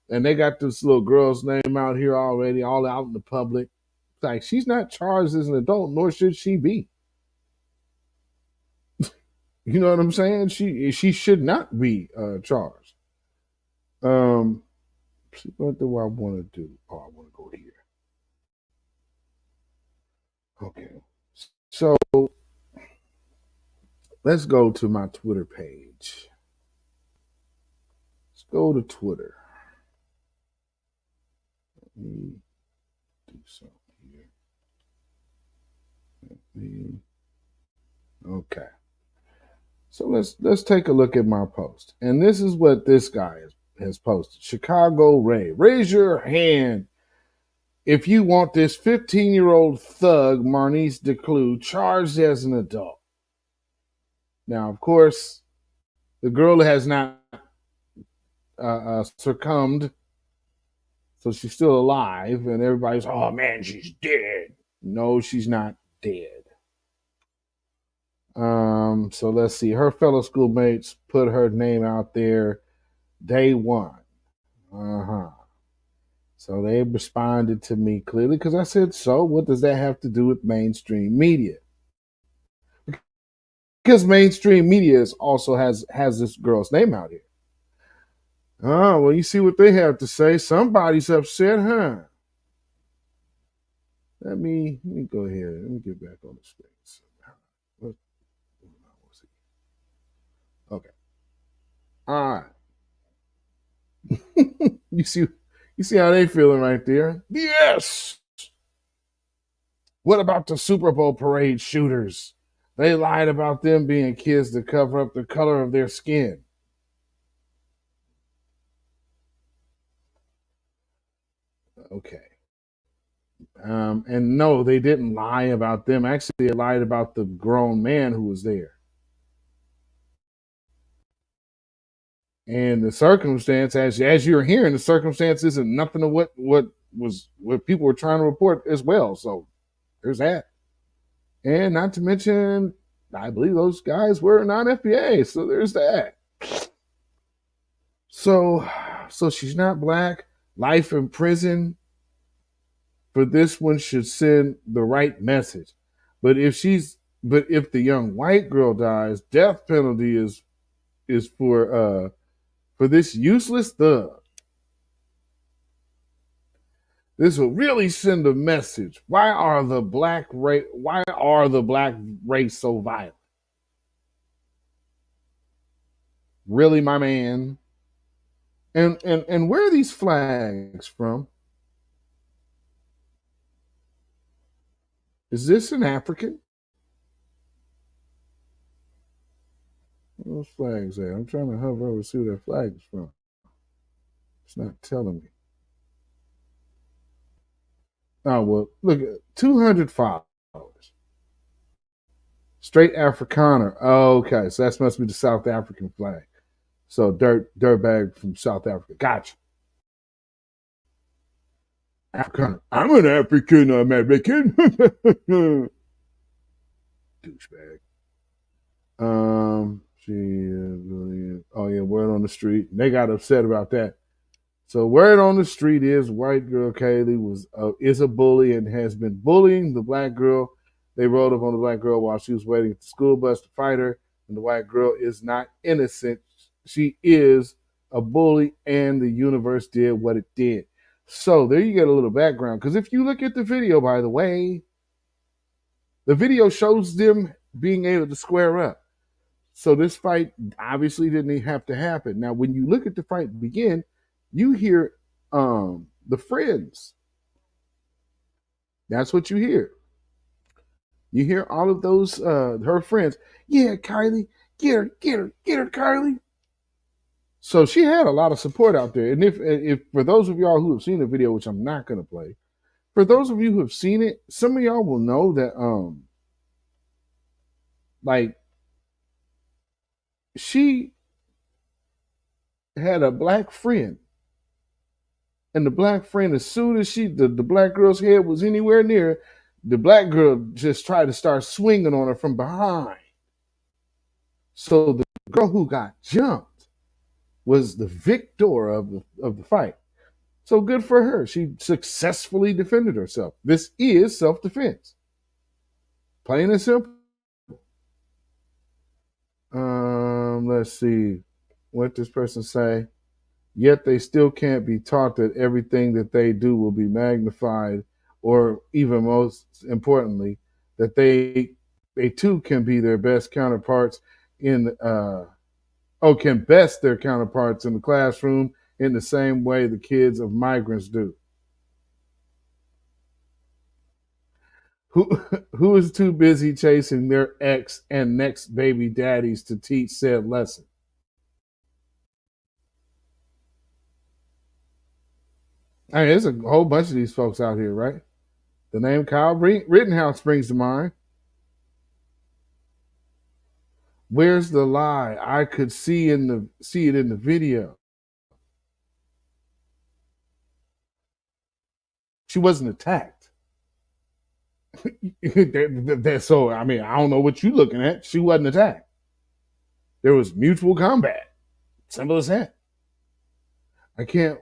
And they got this little girl's name out here already, all out in the public. It's like, she's not charged as an adult, nor should she be. You know what I'm saying? She should not be charged. What do I want to do? Oh, I want to go here. Okay. So let's go to my Twitter page. Let's go to Twitter. Let me do something here. Okay. So let's take a look at my post. And this is what this guy has posted. Chicago Ray. Raise your hand if you want this 15-year-old thug, Marnice DeClue, charged as an adult. Now, of course, the girl has not succumbed, so she's still alive, and everybody's, oh man, she's dead. No, she's not dead. So let's see. Her fellow schoolmates put her name out there day one. So they responded to me clearly because I said, so what does that have to do with mainstream media? Because mainstream media also has this girl's name out here. Oh, well, you see what they have to say. Somebody's upset, huh? Let me go ahead. Let me get back on the screen. Okay. All right. You see how they feeling right there? Yes. What about the Super Bowl parade shooters? They lied about them being kids to cover up the color of their skin. Okay. And no, they didn't lie about them. Actually, they lied about the grown man who was there. And the circumstance, as you're hearing, the circumstance isn't nothing of what people were trying to report as well. So there's that. And not to mention, I believe those guys were non-FBA. So there's that. So she's not black. Life in prison for this one should send the right message. But if the young white girl dies, death penalty is for this useless thug. This will really send a message. Why are the black race so violent? Really, my man? And where are these flags from? Is this an African? Where those flags at? I'm trying to hover over to see where that flag is from. It's not telling me. Oh, well, look, 200 followers. Straight Afrikaner. Oh, okay, so that must be the South African flag. So dirtbag from South Africa. Gotcha. Afrikaner. I'm an African American. Douchebag. Word on the street. They got upset about that. So word on the street is white girl Kaylee is a bully and has been bullying the black girl. They rolled up on the black girl while she was waiting at the school bus to fight her. And the white girl is not innocent. She is a bully, and the universe did what it did. So there you get a little background. Because if you look at the video, by the way, the video shows them being able to square up. So this fight obviously didn't have to happen. Now, when you look at the fight begin, you hear the friends. That's what you hear. You hear all of those, her friends. Yeah, Kylie, get her, Kylie. So she had a lot of support out there. And if for those of y'all who have seen the video, which I'm not going to play, For those of you who have seen it, some of y'all will know that like she had a black friend. And the black friend, as soon as the black girl's head was anywhere near, the black girl just tried to start swinging on her from behind. So the girl who got jumped was the victor of the fight. So good for her. She successfully defended herself. This is self-defense. Plain and simple. Let's see. What this person say? Yet they still can't be taught that everything that they do will be magnified, or even most importantly, that they too can be their best counterparts can best their counterparts in the classroom in the same way the kids of migrants do. Who is too busy chasing their ex and next baby daddies to teach said lesson? I mean, there's a whole bunch of these folks out here, right? The name Kyle Rittenhouse springs to mind. Where's the lie? I could see it in the video. She wasn't attacked. So, I mean, I don't know what you're looking at. She wasn't attacked. There was mutual combat. Simple as that. I can't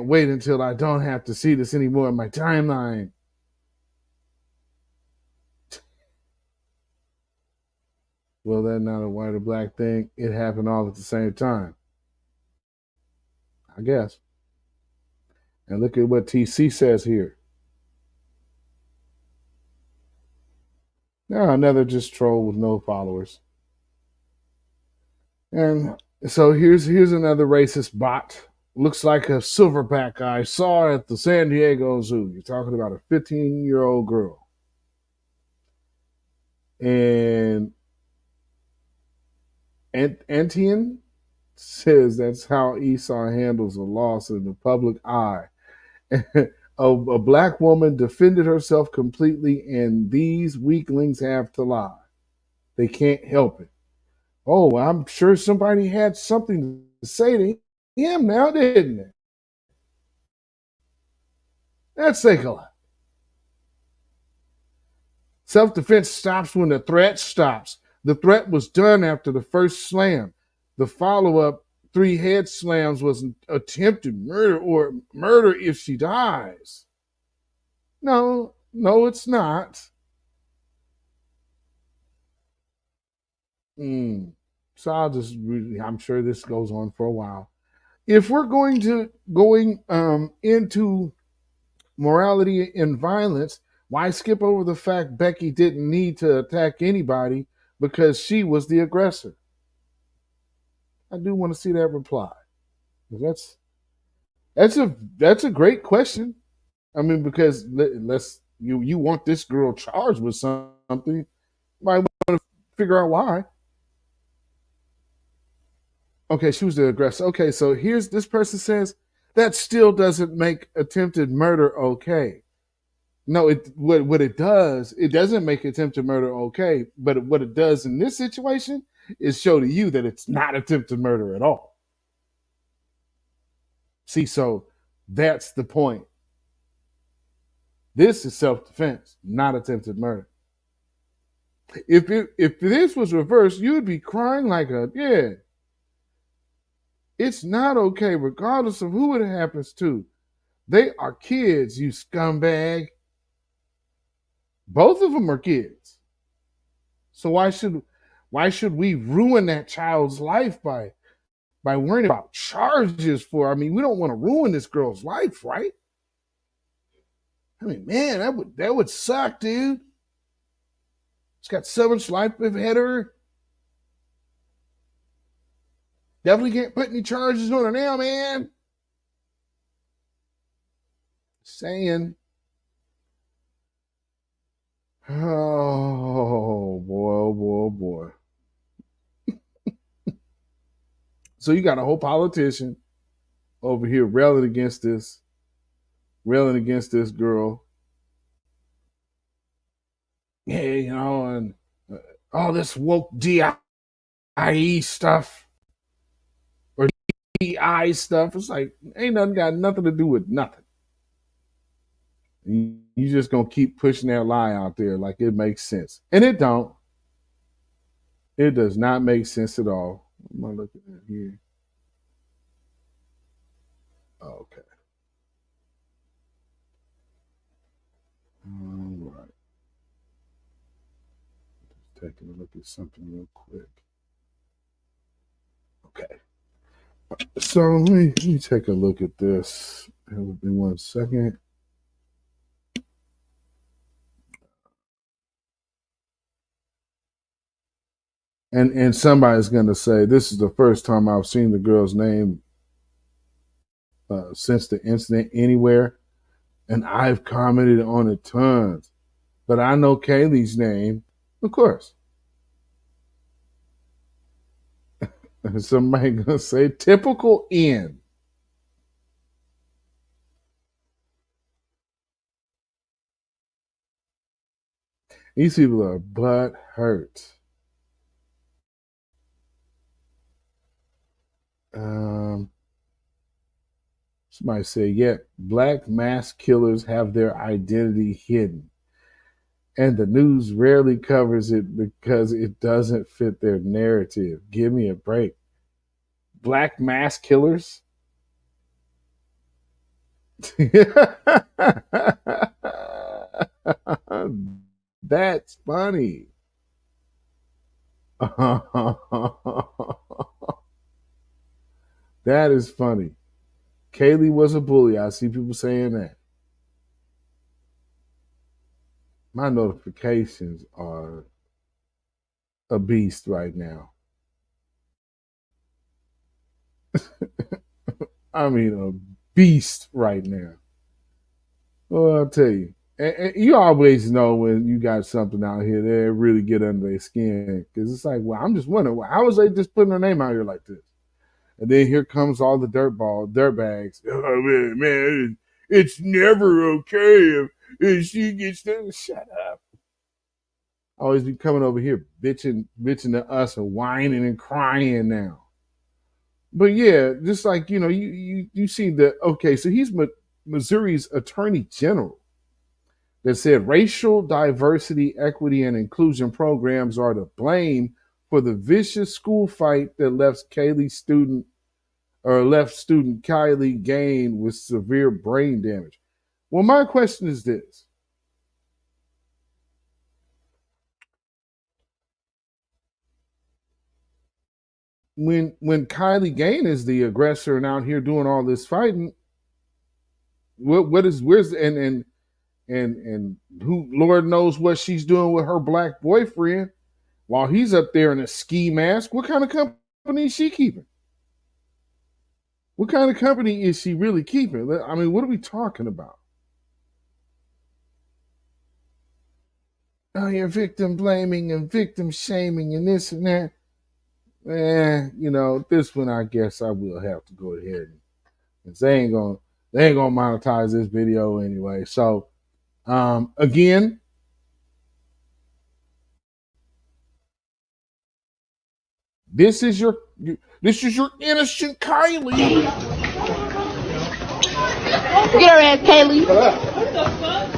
wait until I don't have to see this anymore in my timeline. Well, that's not a white or black thing. It happened all at the same time, I guess. And look at what TC says here. Now another just troll with no followers. And so here's another racist bot. Looks like a silverback I saw at the San Diego Zoo. You're talking about a 15-year-old girl. And Antian says that's how Esau handles a loss in the public eye. A black woman defended herself completely, and these weaklings have to lie. They can't help it. Oh, I'm sure somebody had something to say to him now, didn't they? Let's take a look. Self-defense stops when the threat stops. The threat was done after the first slam. The follow-up 3 head slams was attempted murder or murder if she dies. No, it's not. So I'm sure this goes on for a while. If we're going into morality and violence, why skip over the fact Becky didn't need to attack anybody because she was the aggressor? I do want to see that reply. That's a great question. I mean, because you want this girl charged with something, you might want to figure out why. Okay, she was the aggressor. Okay, so here's this person says that still doesn't make attempted murder okay. No, what it does, it doesn't make attempted murder okay, but what it does in this situation is show to you that it's not attempted murder at all. See, so that's the point. This is self-defense, not attempted murder. If this was reversed, you'd be crying like it's not okay, regardless of who it happens to. They are kids, you scumbag. Both of them are kids. So why should we ruin that child's life by worrying about charges for? I mean, we don't want to ruin this girl's life, right? I mean, man, that would suck, dude. She's got so much life ahead of her. Definitely can't put any charges on her now, man. Saying. Oh boy. So you got a whole politician over here railing against this girl. yeah, you know, and all this woke DIE stuff or DI stuff. It's like, ain't nothing got nothing to do with nothing. You just gonna keep pushing that lie out there like it makes sense. And it don't. It does not make sense at all. I'm gonna look at it here. Okay. All right. Just taking a look at something real quick. Okay. So let me take a look at this. Bear with me 1 second. And somebody's gonna say this is the first time I've seen the girl's name since the incident anywhere, and I've commented on it tons. But I know Kaylee's name, of course. And somebody gonna say typical N. These people are butt hurt. Somebody say, yet black mass killers have their identity hidden. And the news rarely covers it because it doesn't fit their narrative. Give me a break. Black mass killers? That's funny. That is funny. Kaylee was a bully. I see people saying that. My notifications are a beast right now. I mean, a beast right now. Well, I'll tell you. And you always know when you got something out here that really get under their skin. Because it's like, well, I'm just wondering, how was they just putting their name out here like this? And then here comes all the dirt bags. Oh, man, it's never okay if she gets to shut up. Always be coming over here bitching to us and whining and crying now. But yeah, just like, you know, you see that, okay, so he's Missouri's attorney general that said racial diversity, equity, and inclusion programs are to blame for the vicious school fight that left student Kylie Gain with severe brain damage. Well, my question is this. When Kylie Gain is the aggressor and out here doing all this fighting, where's and who Lord knows what she's doing with her black boyfriend while he's up there in a ski mask? What kind of company is she keeping? What kind of company is she really keeping? I mean, what are we talking about? Oh, you're victim blaming and victim shaming and this and that. You know, this one I guess I will have to go ahead and they ain't gonna monetize this video anyway. So again, this is your innocent Kylie. Get her ass, Kaylee. What the fuck?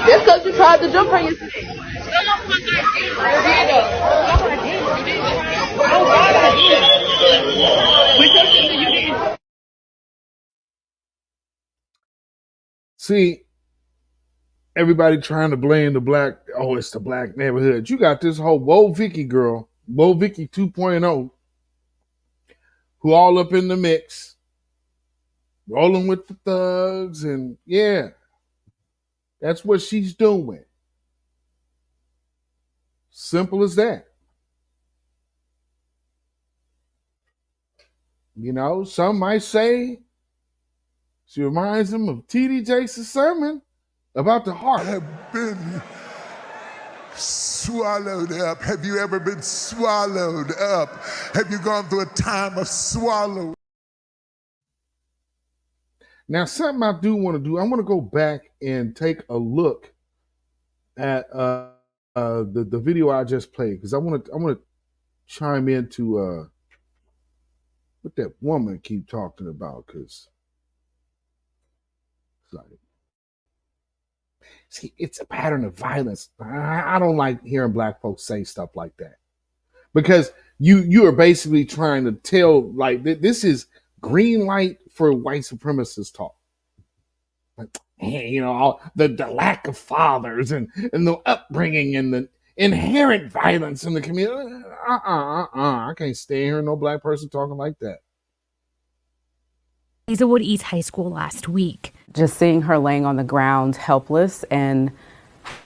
That's because you tried to jump on your stick. See, everybody trying to blame the black, it's the black neighborhood. You got this whole Whoa Vicky girl, Whoa Vicky 2.0, who all up in the mix, rolling with the thugs, and yeah, that's what she's doing. Simple as that. You know, some might say she reminds them of T.D. Jakes' sermon about the heart. Have been swallowed up? Have you ever been swallowed up? Have you gone through a time of swallow? Now, something I do want to do, I want to go back and take a look at the video I just played, because I want to chime into what that woman keep talking about, because it's like, see, it's a pattern of violence. I don't like hearing black folks say stuff like that, because you are basically trying to tell, like, this is green light for white supremacist talk. Like, hey, you know, all the lack of fathers and the upbringing and the inherent violence in the community. I can't stay here, no black person talking like that. Hazelwood East High School last week. Just seeing her laying on the ground helpless, and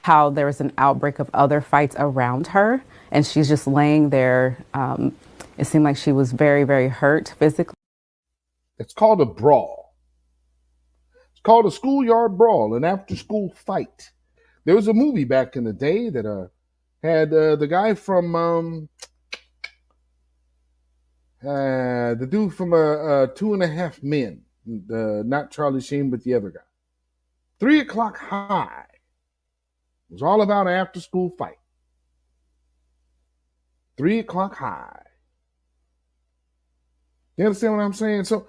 how there was an outbreak of other fights around her, and she's just laying there. It seemed like she was very, very hurt physically. It's called a brawl. It's called a schoolyard brawl, an after-school fight. There was a movie back in the day that had the guy from the dude from 2.5 Men, not Charlie Sheen, but the other guy. 3 O'clock High. It was all about an after-school fight. 3 O'clock High. You understand what I'm saying? So,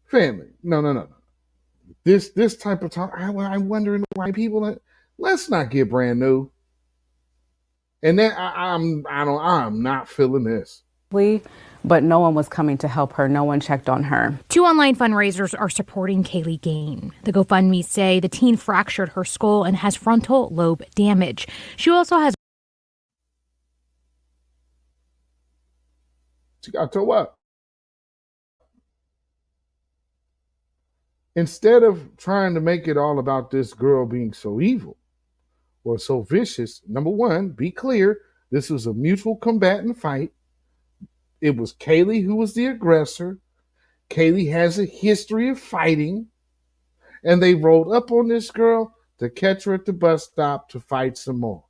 family, no. This type of talk, I'm wondering why people. Let's not get brand new. And then I'm not feeling this. But no one was coming to help her. No one checked on her. 2 online fundraisers are supporting Kaylee Gain. The GoFundMe say the teen fractured her skull and has frontal lobe damage. She also has. She got toe up. Instead of trying to make it all about this girl being so evil or so vicious, number one, be clear, this was a mutual combatant fight. It was Kaylee who was the aggressor. Kaylee has a history of fighting, and they rolled up on this girl to catch her at the bus stop to fight some more.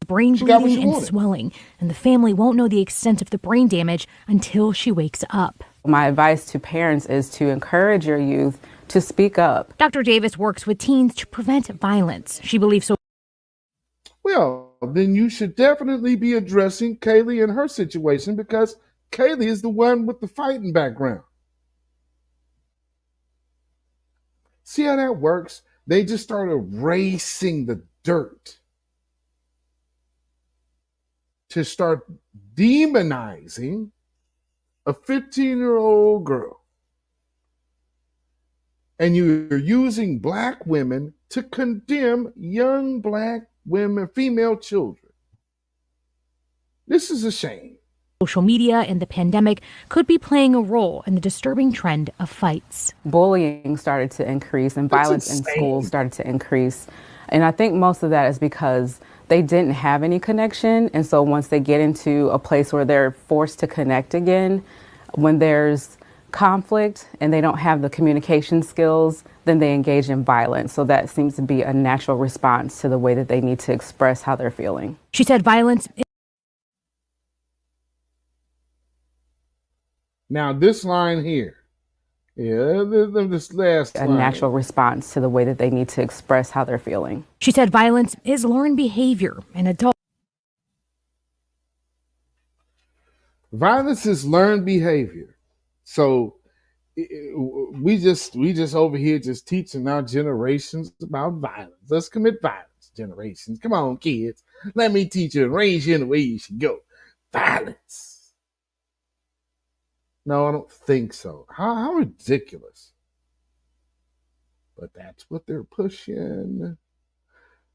Brain bleeding and swelling, and the family won't know the extent of the brain damage until she wakes up. My advice to parents is to encourage your youth to speak up. Dr. Davis works with teens to prevent violence. She believes so. Well, then you should definitely be addressing Kaylee and her situation, because Kaylee is the one with the fighting background. See how that works? They just start erasing the dirt to start demonizing a 15-year-old girl. And you're using black women to condemn young black women, female children. This is a shame. Social media and the pandemic could be playing a role in the disturbing trend of fights. Bullying started to increase, and violence in schools started to increase. And I think most of that is because they didn't have any connection. And so once they get into a place where they're forced to connect again, when there's conflict and they don't have the communication skills, then they engage in violence. So that seems to be a natural response to the way that they need to express how they're feeling. She said violence. Now, this line here, this last line. A natural response to the way that they need to express how they're feeling. She said violence is learned behavior in adults. Violence is learned behavior. So we just over here just teaching our generations about violence. Let's commit violence, generations. Come on, kids. Let me teach you and raise you in the way you should go. Violence. No, I don't think so. How ridiculous. But that's what they're pushing.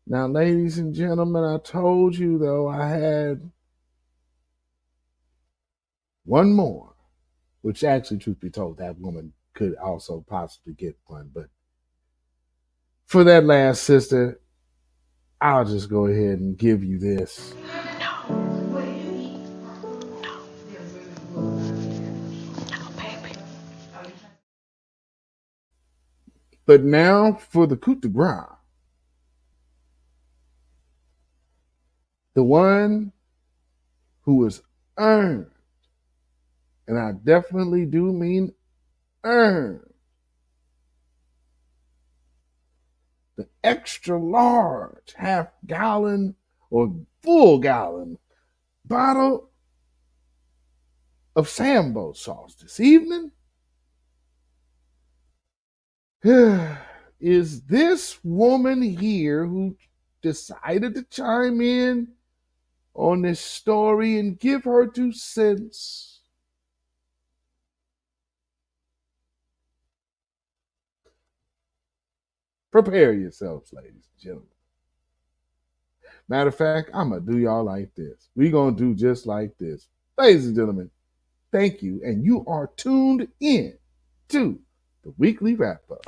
Now, ladies and gentlemen, I told you, though, I had one more, which actually, truth be told, that woman could also possibly get one. But for that last sister, I'll just go ahead and give you this. But now for the coup de grace. The one who was earned, and I definitely do mean earned, the extra large half gallon or full gallon bottle of Sambo sauce this evening is this woman here who decided to chime in on this story and give her 2 cents. Prepare yourselves, ladies and gentlemen. Matter of fact, I'm going to do y'all like this. We're going to do just like this. Ladies and gentlemen, thank you. And you are tuned in to the weekly wrap up.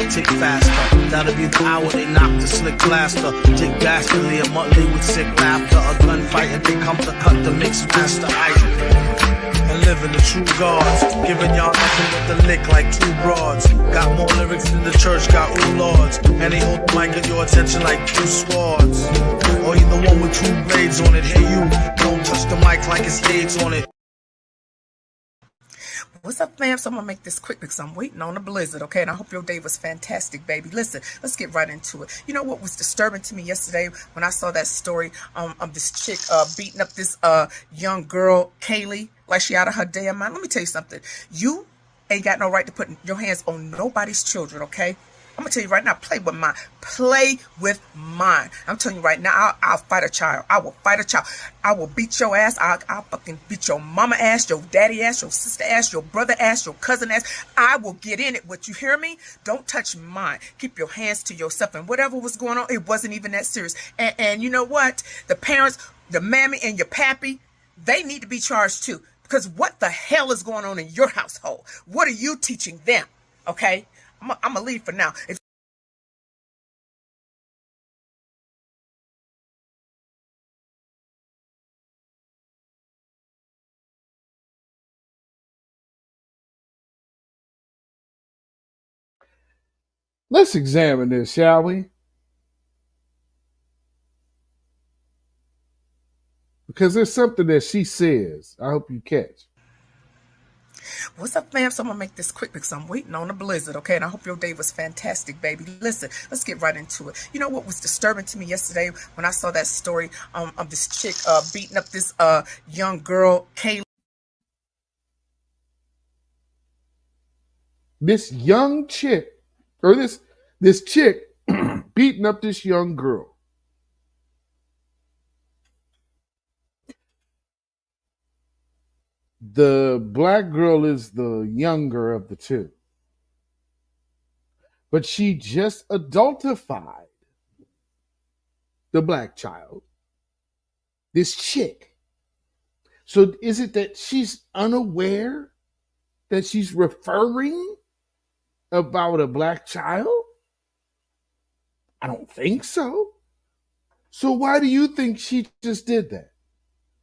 Tick faster. That'll be the hour they knock the slick blaster. Dick dastardly, a Muttley with sick laughter. A gunfight and they come to cut the mix master. And living the true gods. Giving y'all nothing but the lick like 2 broads. Got more lyrics than the church got ooh lords. And they hold the mic at your attention like 2 swords. Or you the one with 2 blades on it. Hey you, don't touch the mic like it's AIDS on it. What's up, fam? So I'm going to make this quick because I'm waiting on a blizzard, okay? And I hope your day was fantastic, baby. Listen, let's get right into it. You know what was disturbing to me yesterday when I saw that story of this chick beating up this young girl, Kaylee, like she out of her damn mind? Let me tell you something. You ain't got no right to put your hands on nobody's children, okay? I'm going to tell you right now, play with mine. Play with mine. I'm telling you right now, I'll fight a child. I will fight a child. I will beat your ass. I'll fucking beat your mama ass, your daddy ass, your sister ass, your brother ass, your cousin ass. I will get in it. What, you hear me? Don't touch mine. Keep your hands to yourself. And whatever was going on, it wasn't even that serious. And you know what? The parents, the mammy and your pappy, they need to be charged too. Because what the hell is going on in your household? What are you teaching them? Okay? I'm going to leave for now. Let's examine this, shall we? Because there's something that she says I hope you catch. What's up, fam? So I'm going to make this quick because I'm waiting on a blizzard, okay? And I hope your day was fantastic, baby. Listen, let's get right into it. You know what was disturbing to me yesterday when I saw that story of this chick beating up this young girl, Kaylee? This young chick, or this chick beating up this young girl. The black girl is the younger of the 2. But she just adultified the black child, this chick. So is it that she's unaware that she's referring about a black child? I don't think so. So why do you think she just did that?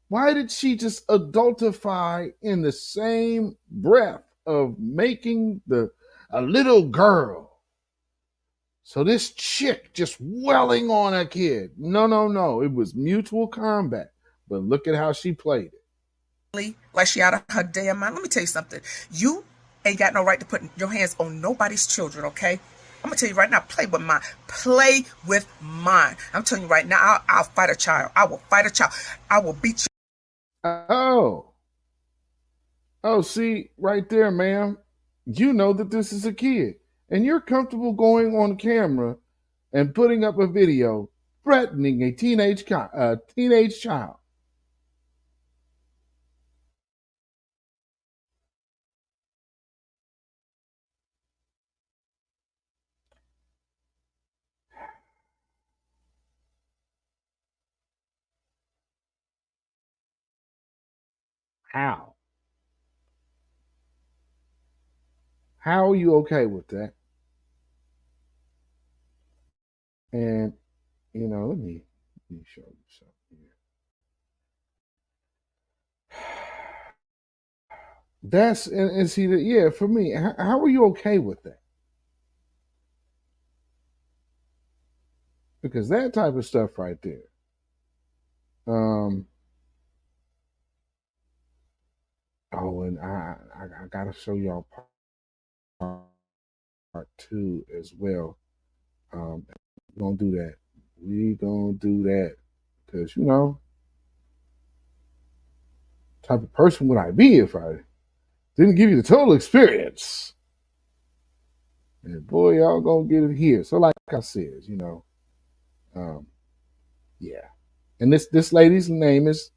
Why did she just adultify in the same breath of making a little girl? So this chick just welling on a kid. No. It was mutual combat. But look at how she played it. Like she out of her damn mind. Let me tell you something. You ain't got no right to put your hands on nobody's children, okay? I'm going to tell you right now, play with mine. Play with mine. I'm telling you right now, I'll fight a child. I will fight a child. I will beat you. Oh, see, right there, ma'am. You know that this is a kid. And you're comfortable going on camera and putting up a video threatening a teenage child. How? How are you okay with that? And, let me show you something here. That's and see that, yeah, for me, how are you okay with that? Because that type of stuff right there. Um oh, and I gotta show y'all part two as well. We're gonna do that. We gonna do that. Because type of person would I be if I didn't give you the total experience? And boy, y'all gonna get it here. So like I said, um, yeah. And this lady's name is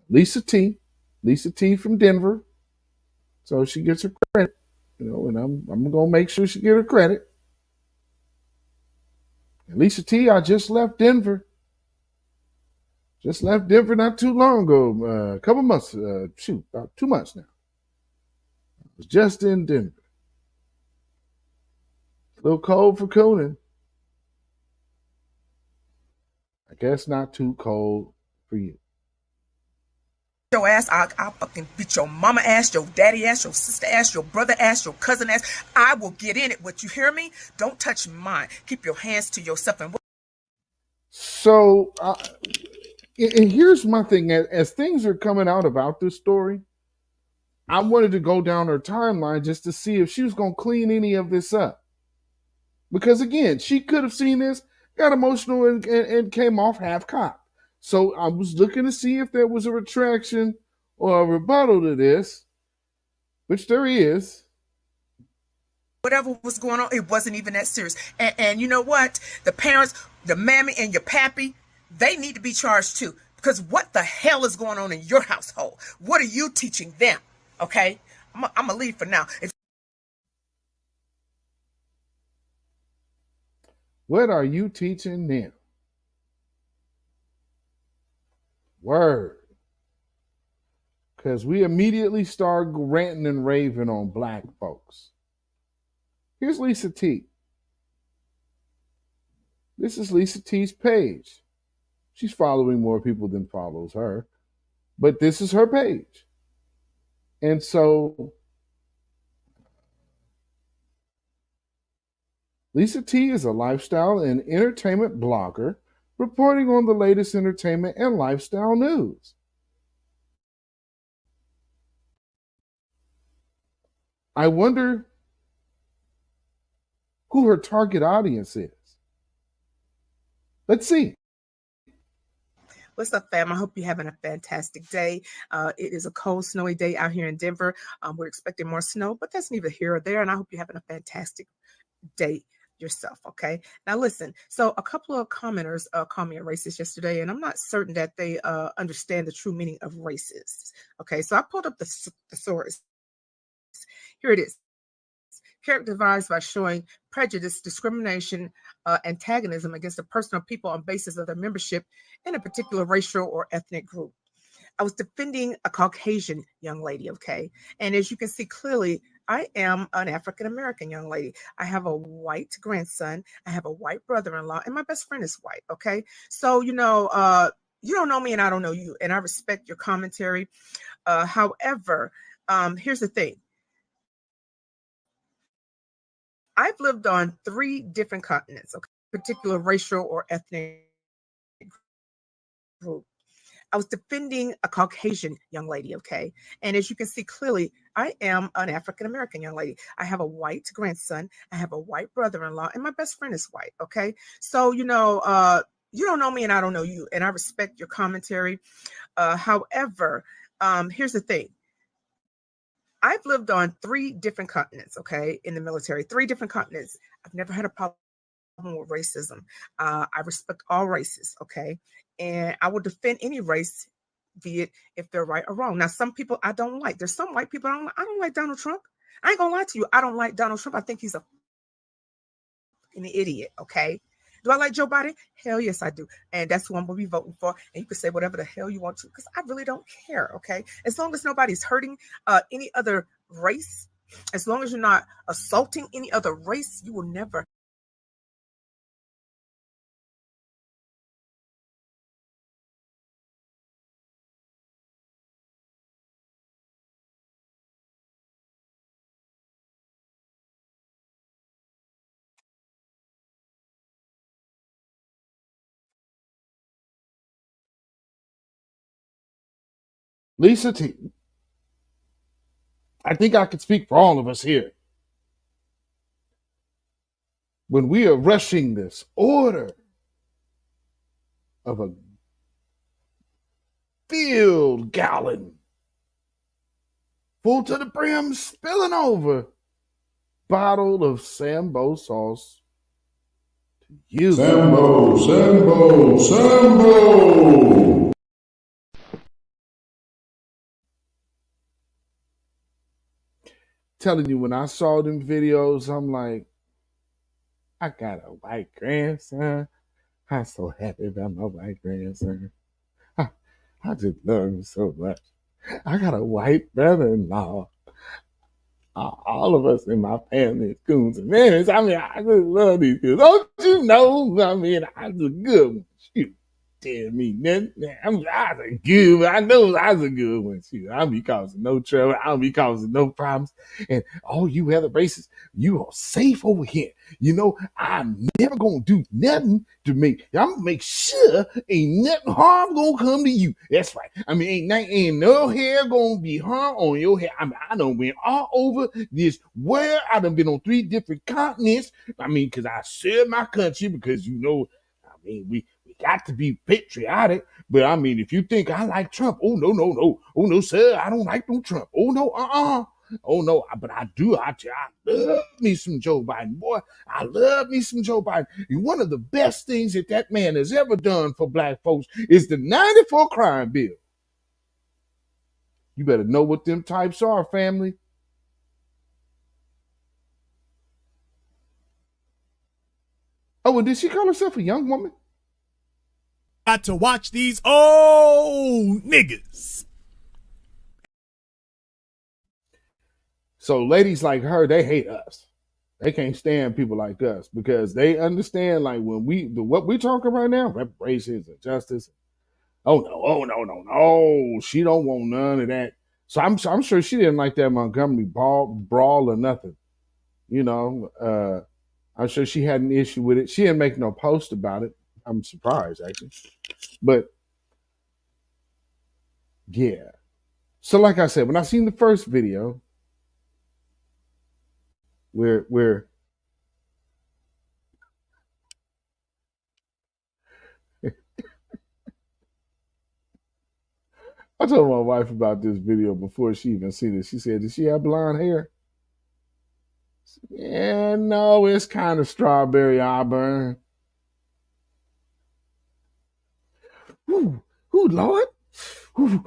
Lisa T. Lisa T from Denver. So she gets her credit, and I'm gonna make sure she get her credit. And Lisa T, I just left Denver. Just left Denver not too long ago, a couple months, about 2 months now. I was just in Denver. A little cold for cooling. I guess not too cold for you. Your ass, I'll fucking beat your mama ass, your daddy ass, your sister ass, your brother ass, your cousin ass. I will get in it. What, you hear me? Don't touch mine. Keep your hands to yourself. And So, and here's my thing: as things are coming out about this story, I wanted to go down her timeline just to see if she was going to clean any of this up. Because again, she could have seen this, got emotional, and came off half cocked. So I was looking to see if there was a retraction or a rebuttal to this, which there is. whatever was going on, it wasn't even that serious. And you know what? The parents, the mammy and your pappy, they need to be charged too. Because what the hell is going on in your household? What are you teaching them? Okay? I'm going to leave for now. What are you teaching them? Word. Because we immediately start ranting and raving on black folks. Here's Lisa T. This is Lisa T's page. She's following more people than follows her, but this is her page. And so Lisa T is a lifestyle and entertainment blogger reporting on the latest entertainment and lifestyle news. I wonder who her target audience is. Let's see. What's up, fam? I hope you're having a fantastic day. It is a cold, snowy day out here in Denver. We're expecting more snow, but that's neither here or there. And I hope you're having a fantastic day yourself. Okay. Now, listen. So, a couple of commenters called me a racist yesterday, and I'm not certain that they understand the true meaning of racist. Okay. So, I pulled up the source. Here it is. Characterized by showing prejudice, discrimination, antagonism against a person or people on basis of their membership in a particular racial or ethnic group. I was defending a Caucasian young lady, okay? And as you can see clearly, I am an African American young lady. I have a white grandson, I have a white brother-in-law, and my best friend is white, okay? So, you don't know me and I don't know you, and I respect your commentary. However, here's the thing. I've lived on 3 different continents, okay, particular racial or ethnic group. I was defending a Caucasian young lady, okay? And as you can see clearly, I am an African American young lady. I have a white grandson, I have a white brother-in-law, and my best friend is white, okay? So, you don't know me and I don't know you, and I respect your commentary. However, here's the thing. I've lived on 3 different continents, okay, in the military, 3 different continents. I've never had a problem with racism. I respect all races, okay, and I will defend any race, be it if they're right or wrong. Now, some people I don't like. There's some white people I don't like Donald Trump. I ain't gonna lie to you. I don't like Donald Trump. I think he's an idiot, okay? Do I like Joe Biden? Hell yes, I do. And that's who I'm going to be voting for. And you can say whatever the hell you want to, because I really don't care, okay? As long as nobody's hurting any other race, as long as you're not assaulting any other race, you will never Lisa T, I think I can speak for all of us here. When we are rushing this order of a filled gallon, full to the brim, spilling over, bottle of Sambo sauce to you. Sambo, Sambo, Sambo. Telling you, when I saw them videos, I'm like, I got a white grandson. I'm so happy about my white grandson. I just love him so much. I got a white brother-in-law. All of us in my family is goons and menace. I mean, I just love these kids. Don't you know? I mean, I was a good one. Shoot, tell me nothing. I was a good one. I know I was a good one. Shoot, I'll be causing no trouble. I'll be causing no problems. And all you other races, you are safe over here. You know, I'm never gonna do nothing to I'm gonna make sure ain't nothing harm gonna come to you. That's right. I mean, ain't no hair gonna be harm on your hair. I mean, I done went all over this world. I done been on 3 different continents. I mean, because I serve my country, because you know, I mean, we got to be patriotic. But I mean, if you think I like Trump, oh no, no, no. Oh no, sir, I don't like no Trump. Oh no, Oh no, but I do. I love me some Joe Biden, boy. I love me some Joe Biden. And one of the best things that man has ever done for black folks is the 94 crime bill. You better know what them types are, family. Oh, and did she call herself a young woman? Got to watch these old niggas. So ladies like her, they hate us. They can't stand people like us because they understand, like, when what we talking right now, reparations and justice. Oh no. She don't want none of that. So I'm sure she didn't like that Montgomery brawl or nothing. You know, I'm sure she had an issue with it. She didn't make no post about it. I'm surprised, actually. But yeah. So like I said, when I seen the first video where I told my wife about this video before she even seen it. She said, "Did she have blonde hair?" Yeah, no, it's kind of strawberry auburn. Ooh, Lord. Ooh,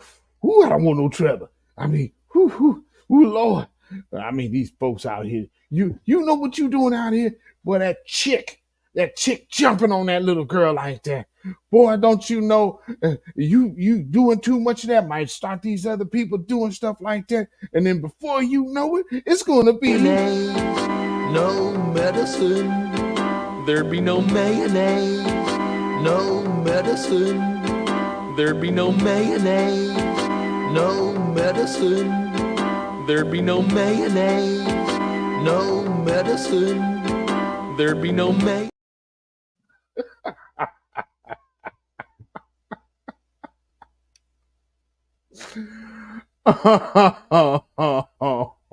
I don't want no trouble. I mean, ooh, Lord. I mean, these folks out here, you know what you doing out here? Boy, that chick jumping on that little girl like that. Boy, don't you know, you doing too much of that might start these other people doing stuff like that. And then before you know it, it's going to be... No medicine, there be no mayonnaise. No medicine, there be no mayonnaise. No medicine, there be no mayonnaise. No medicine, there be no mayonnaise.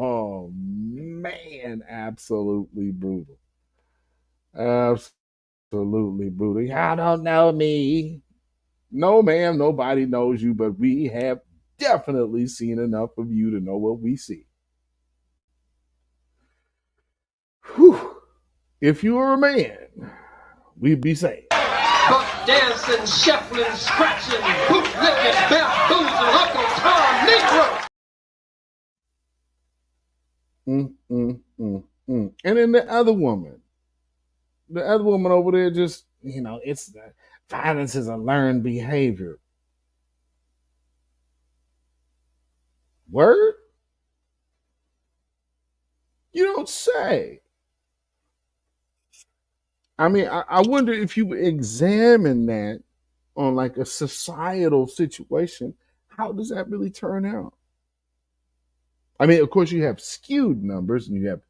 Oh, man, absolutely brutal. Absolutely brutal. Y'all don't know me. No, ma'am, nobody knows you, but we have definitely seen enough of you to know what we see. Whew. If you were a man, we'd be saying, Buck dancing, shuffling, scratching, bootlicking, bamboozling, Uncle Tom Negro. And then the other woman over there, just, you know, it's violence is a learned behavior. Word? You don't say. I mean, I wonder if you examine that on like a societal situation, how does that really turn out? I mean, of course, you have skewed numbers and you have,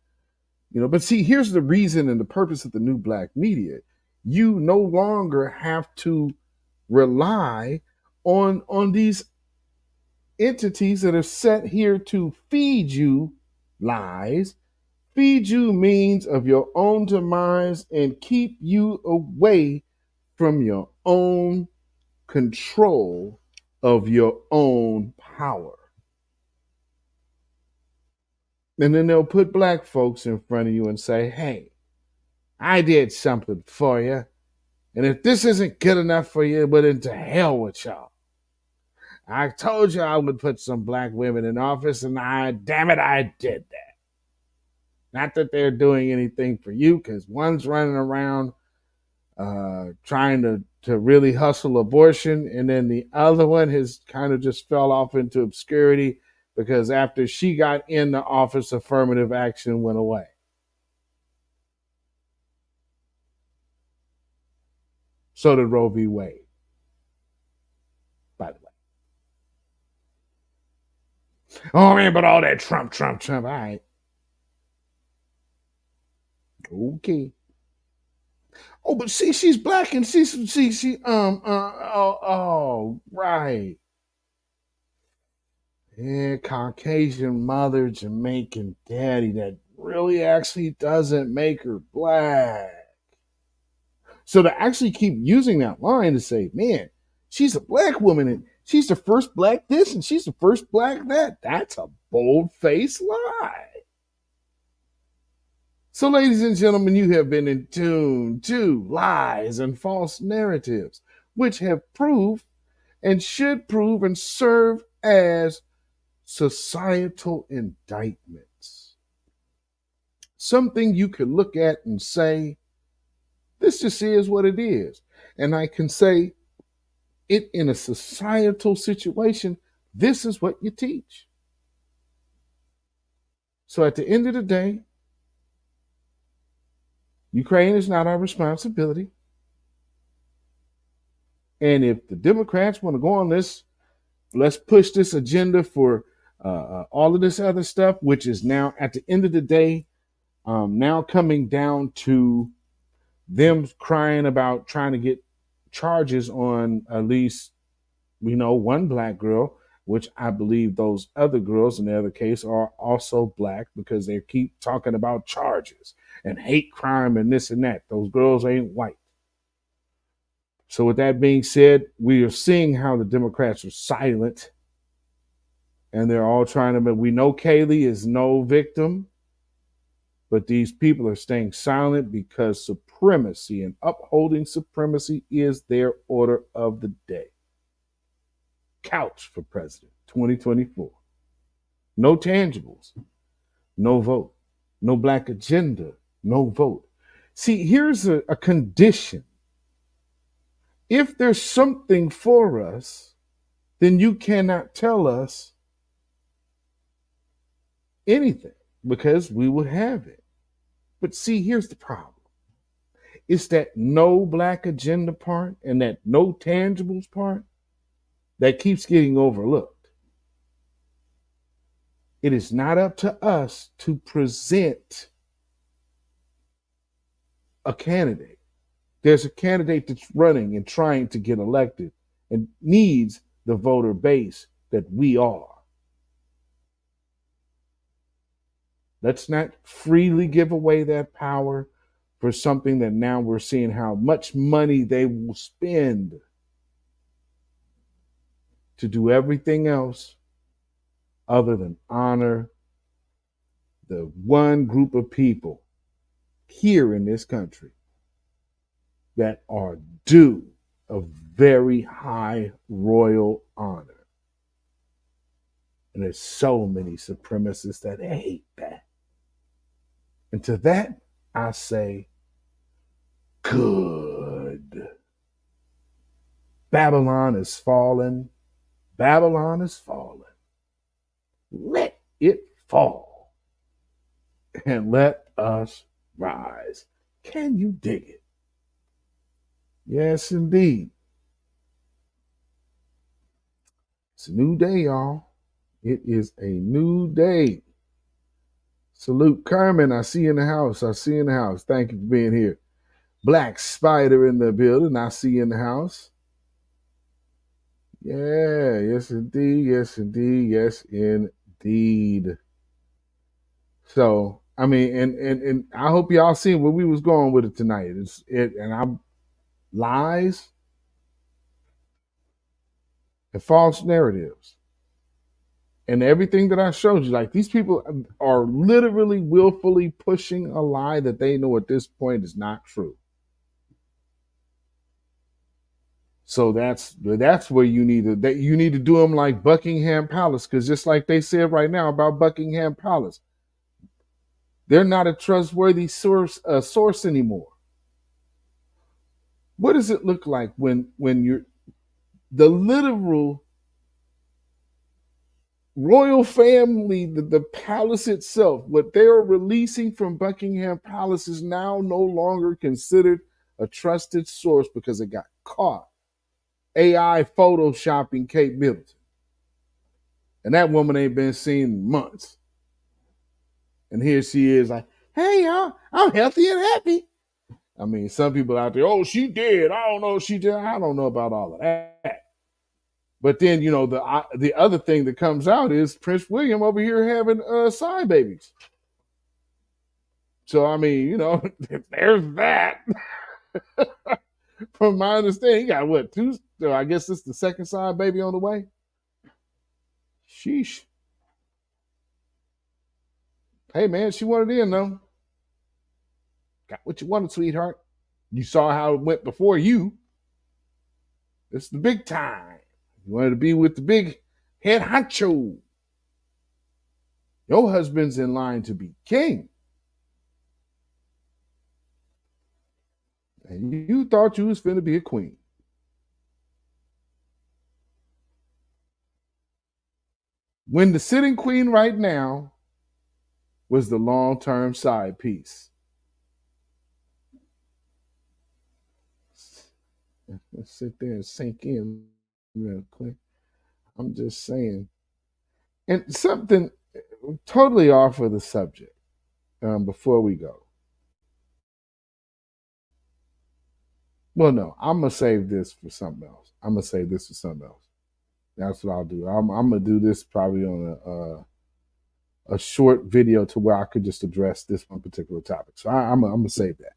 you know, but see, here's the reason and the purpose of the new black media. You no longer have to rely on these entities that are set here to feed you lies, feed you means of your own demise, and keep you away from your own control of your own power. And then they'll put black folks in front of you and say, hey, I did something for you. And if this isn't good enough for you, but into hell with y'all. I told you I would put some black women in office, and damn it, I did that. Not that they're doing anything for you, because one's running around trying to really hustle abortion, and then the other one has kind of just fell off into obscurity because after she got in the office, affirmative action went away. So did Roe v. Wade, by the way. Oh, man, but all that Trump. All right. Okay. Oh, but see, she's black and right. Yeah, Caucasian mother, Jamaican daddy. That really actually doesn't make her black. So to actually keep using that line to say, man, she's a black woman and she's the first black this and she's the first black that, that's a bold-faced lie. So, ladies and gentlemen, you have been in tune to lies and false narratives, which have proved and should prove and serve as societal indictments. Something you could look at and say, this just is what it is. And I can say it in a societal situation, this is what you teach. So at the end of the day, Ukraine is not our responsibility. And if the Democrats want to go on this, let's push this agenda for all of this other stuff, which is now at the end of the day, now coming down to them crying about trying to get charges on at least, one black girl, which I believe those other girls in the other case are also black because they keep talking about charges and hate crime and this and that. Those girls ain't white. So with that being said, we are seeing how the Democrats are silent and they're all trying to, we know Kaylee is no victim, but these people are staying silent because supremacy and upholding supremacy is their order of the day. Couch for president, 2024. No tangibles, no vote. No black agenda, no vote. See, here's a condition. If there's something for us, then you cannot tell us anything because we would have it. But see, here's the problem. It's that no black agenda part and that no tangibles part that keeps getting overlooked. It is not up to us to present a candidate. There's a candidate that's running and trying to get elected and needs the voter base that we are. Let's not freely give away that power for something that now we're seeing how much money they will spend to do everything else other than honor the one group of people here in this country that are due a very high royal honor. And there's so many supremacists that hate that. And to that, I say, good. Babylon is fallen. Babylon is fallen. Let it fall. And let us rise. Can you dig it? Yes, indeed. It's a new day, y'all. It is a new day. Salute Carmen. I see you in the house. Thank you for being here. Black Spider in the building. I see you in the house. Yeah, yes indeed, yes indeed, yes indeed. So I mean, and I hope y'all seen where we was going with it tonight. I'm lies and false narratives. And everything that I showed you, like these people are literally willfully pushing a lie that they know at this point is not true. So that's where you need to do them like Buckingham Palace, because just like they said right now about Buckingham Palace, they're not a trustworthy source anymore. What does it look like when you're the literal royal family, the palace itself, what they are releasing from Buckingham Palace is now no longer considered a trusted source because it got caught AI photoshopping Kate Middleton. And that woman ain't been seen in months. And here she is like, hey, y'all, I'm healthy and happy. I mean, some people out there, oh, she did. I don't know. She did. I don't know about all of that. But then, you know, the other thing that comes out is Prince William over here having side babies. So, I mean, you know, there's that. From my understanding, he got what, two? I guess this is the second side baby on the way. Sheesh. Hey, man, she wanted in, though. Got what you wanted, sweetheart. You saw how it went before you. It's the big time. You wanted to be with the big head honcho. Your husband's in line to be king. And you thought you was finna be a queen. When the sitting queen right now was the long-term side piece. Let's sit there and sink in real quick. I'm just saying. And something totally off of the subject before we go. Well, no, I'm going to save this for something else. That's what I'll do. I'm going to do this probably on a short video to where I could just address this one particular topic. So I'm going to save that.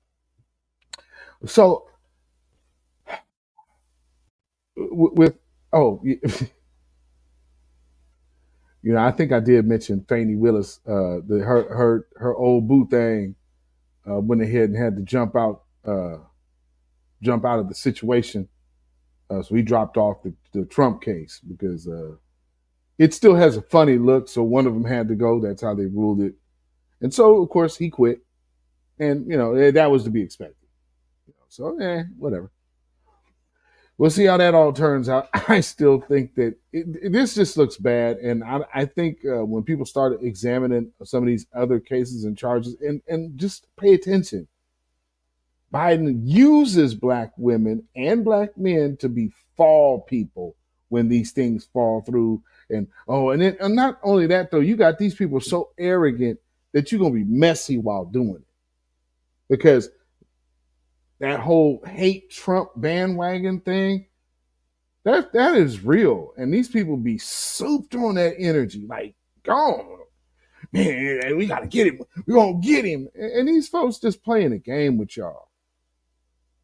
So you know, I think I did mention Fannie Willis, her old boo thing, went ahead and had to jump out of the situation. So he dropped off the Trump case because it still has a funny look. So one of them had to go. That's how they ruled it. And so, of course, he quit. And, you know, that was to be expected. So, whatever. We'll see how that all turns out. I still think that this just looks bad. And I think when people start examining some of these other cases and charges, and just pay attention, Biden uses black women and black men to be fall people when these things fall through. And not only that, though, you got these people so arrogant that you're going to be messy while doing it. Because that whole hate Trump bandwagon thing, that is real. And these people be souped on that energy. Like, gone. Man, we got to get him. We're going to get him. And these folks just playing a game with y'all.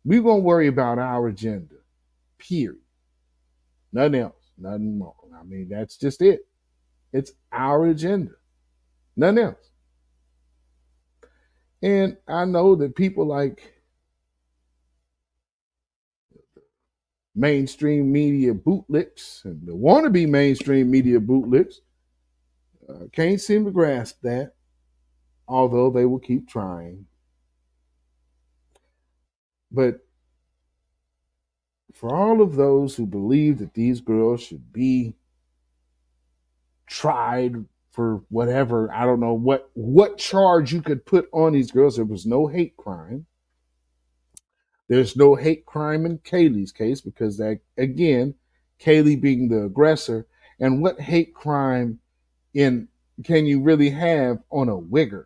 We're going to worry about our agenda. Period. Nothing else. Nothing more. I mean, that's just it. It's our agenda. Nothing else. And I know that people like mainstream media bootlicks and the wannabe mainstream media bootlicks can't seem to grasp that, although they will keep trying. But for all of those who believe that these girls should be tried for whatever, I don't know what charge you could put on these girls. There was no hate crime. There's no hate crime in Kaylee's case because that, again, Kaylee being the aggressor. And what hate crime can you really have on a wigger?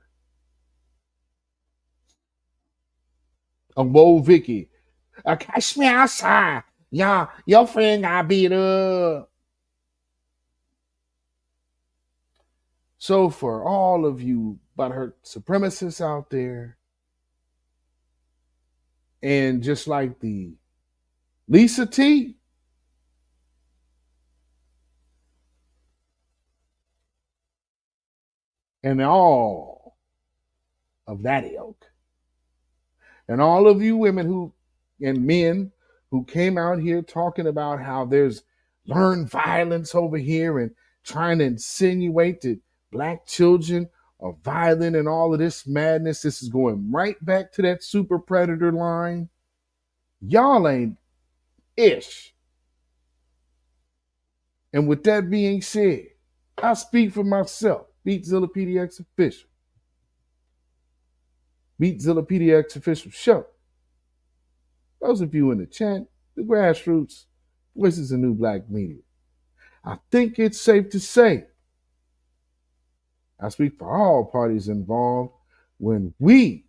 A Whoa Vicky. Catch me outside. Yeah, your friend got beat up. So for all of you butthurt supremacists out there, and just like the Lisa T, and all of that ilk, and all of you women who and men who came out here talking about how there's learned violence over here and trying to insinuate that black children are violent and all of this madness. This is going right back to that super predator line. Y'all ain't ish. And with that being said, I speak for myself. beatzillapdx official. beatzillapdx official show. Those of you in the chat, the grassroots, voices of new black media. I think it's safe to say, I speak for all parties involved, when we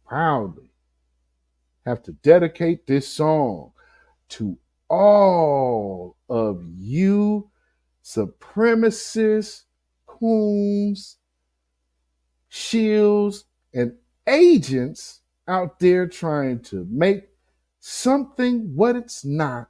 proudly have to dedicate this song to all of you supremacists, coons, shills, and agents out there trying to make something what it's not,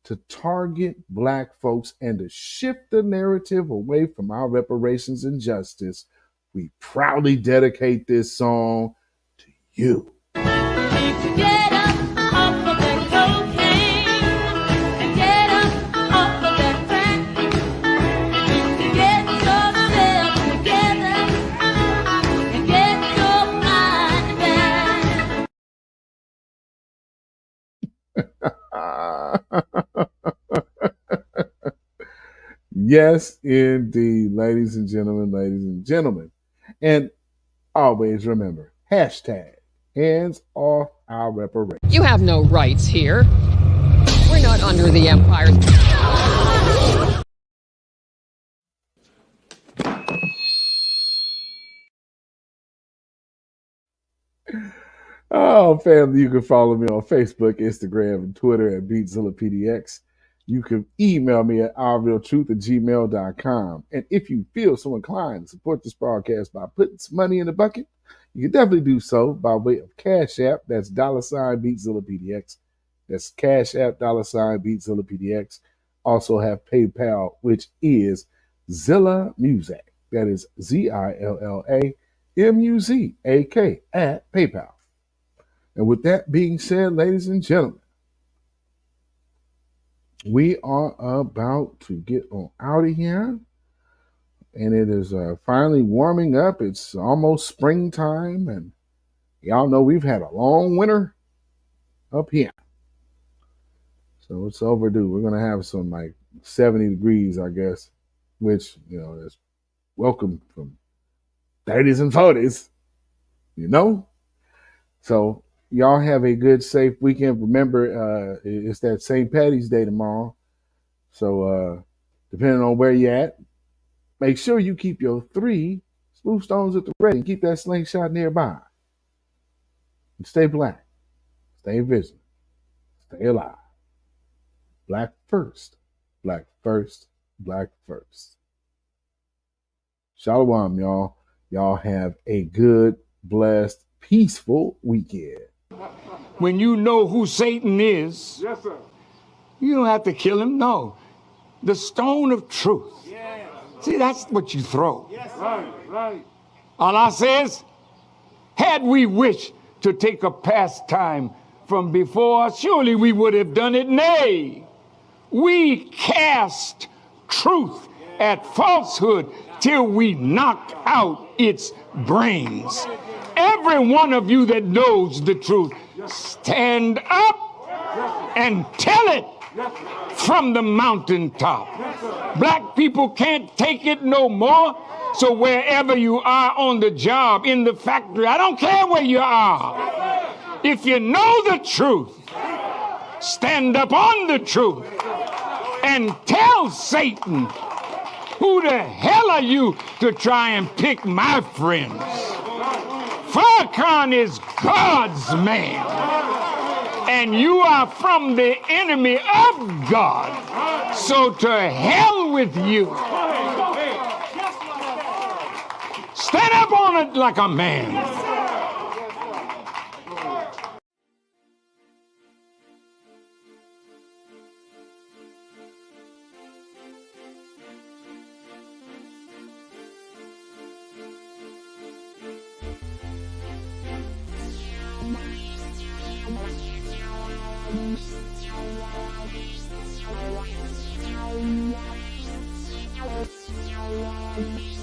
to target black folks and to shift the narrative away from our reparations and justice. We proudly dedicate this song to you. Get up off of that cocaine and get up off of that crack. Get yourself together and get your mind back. Yes, indeed, ladies and gentlemen. And always remember, hashtag hands off our reparations. You have no rights here. We're not under the empire. Oh, family, you can follow me on Facebook, Instagram, and Twitter at beatzillapdx. You can email me at ourrealtruth@gmail.com. And if you feel so inclined to support this broadcast by putting some money in the bucket, you can definitely do so by way of Cash App. That's $beatzillapdx. That's Cash App, $beatzillapdx. Also have PayPal, which is Zilla Music. That is ZILLAMUZAK at PayPal. And with that being said, ladies and gentlemen, we are about to get on out of here. And it is finally warming up. It's almost springtime. And y'all know we've had a long winter up here. So it's overdue. We're going to have some like 70 degrees, I guess, which, you know, is welcome from 30s and 40s, you know? So y'all have a good, safe weekend. Remember, it's that St. Patty's Day tomorrow. So depending on where you're at, make sure you keep your 3 smooth stones at the ready and keep that slingshot nearby. And stay black, stay vigilant, stay alive. Black first, black first, black first. Shalom, y'all. Y'all have a good, blessed, peaceful weekend. When you know who Satan is, yes, sir, you don't have to kill him. No. The stone of truth. Yeah. See, that's what you throw. Yes, right. Allah says, had we wished to take a pastime from before, surely we would have done it. Nay, we cast truth at falsehood till we knock out its brains. Every one of you that knows the truth, stand up and tell it from the mountaintop. Black people can't take it no more. So wherever you are on the job, in the factory, I don't care where you are. If you know the truth, stand up on the truth and tell Satan, who the hell are you to try and pick my friends? Farrakhan is God's man. And you are from the enemy of God. So to hell with you. Stand up on it like a man. Thank you.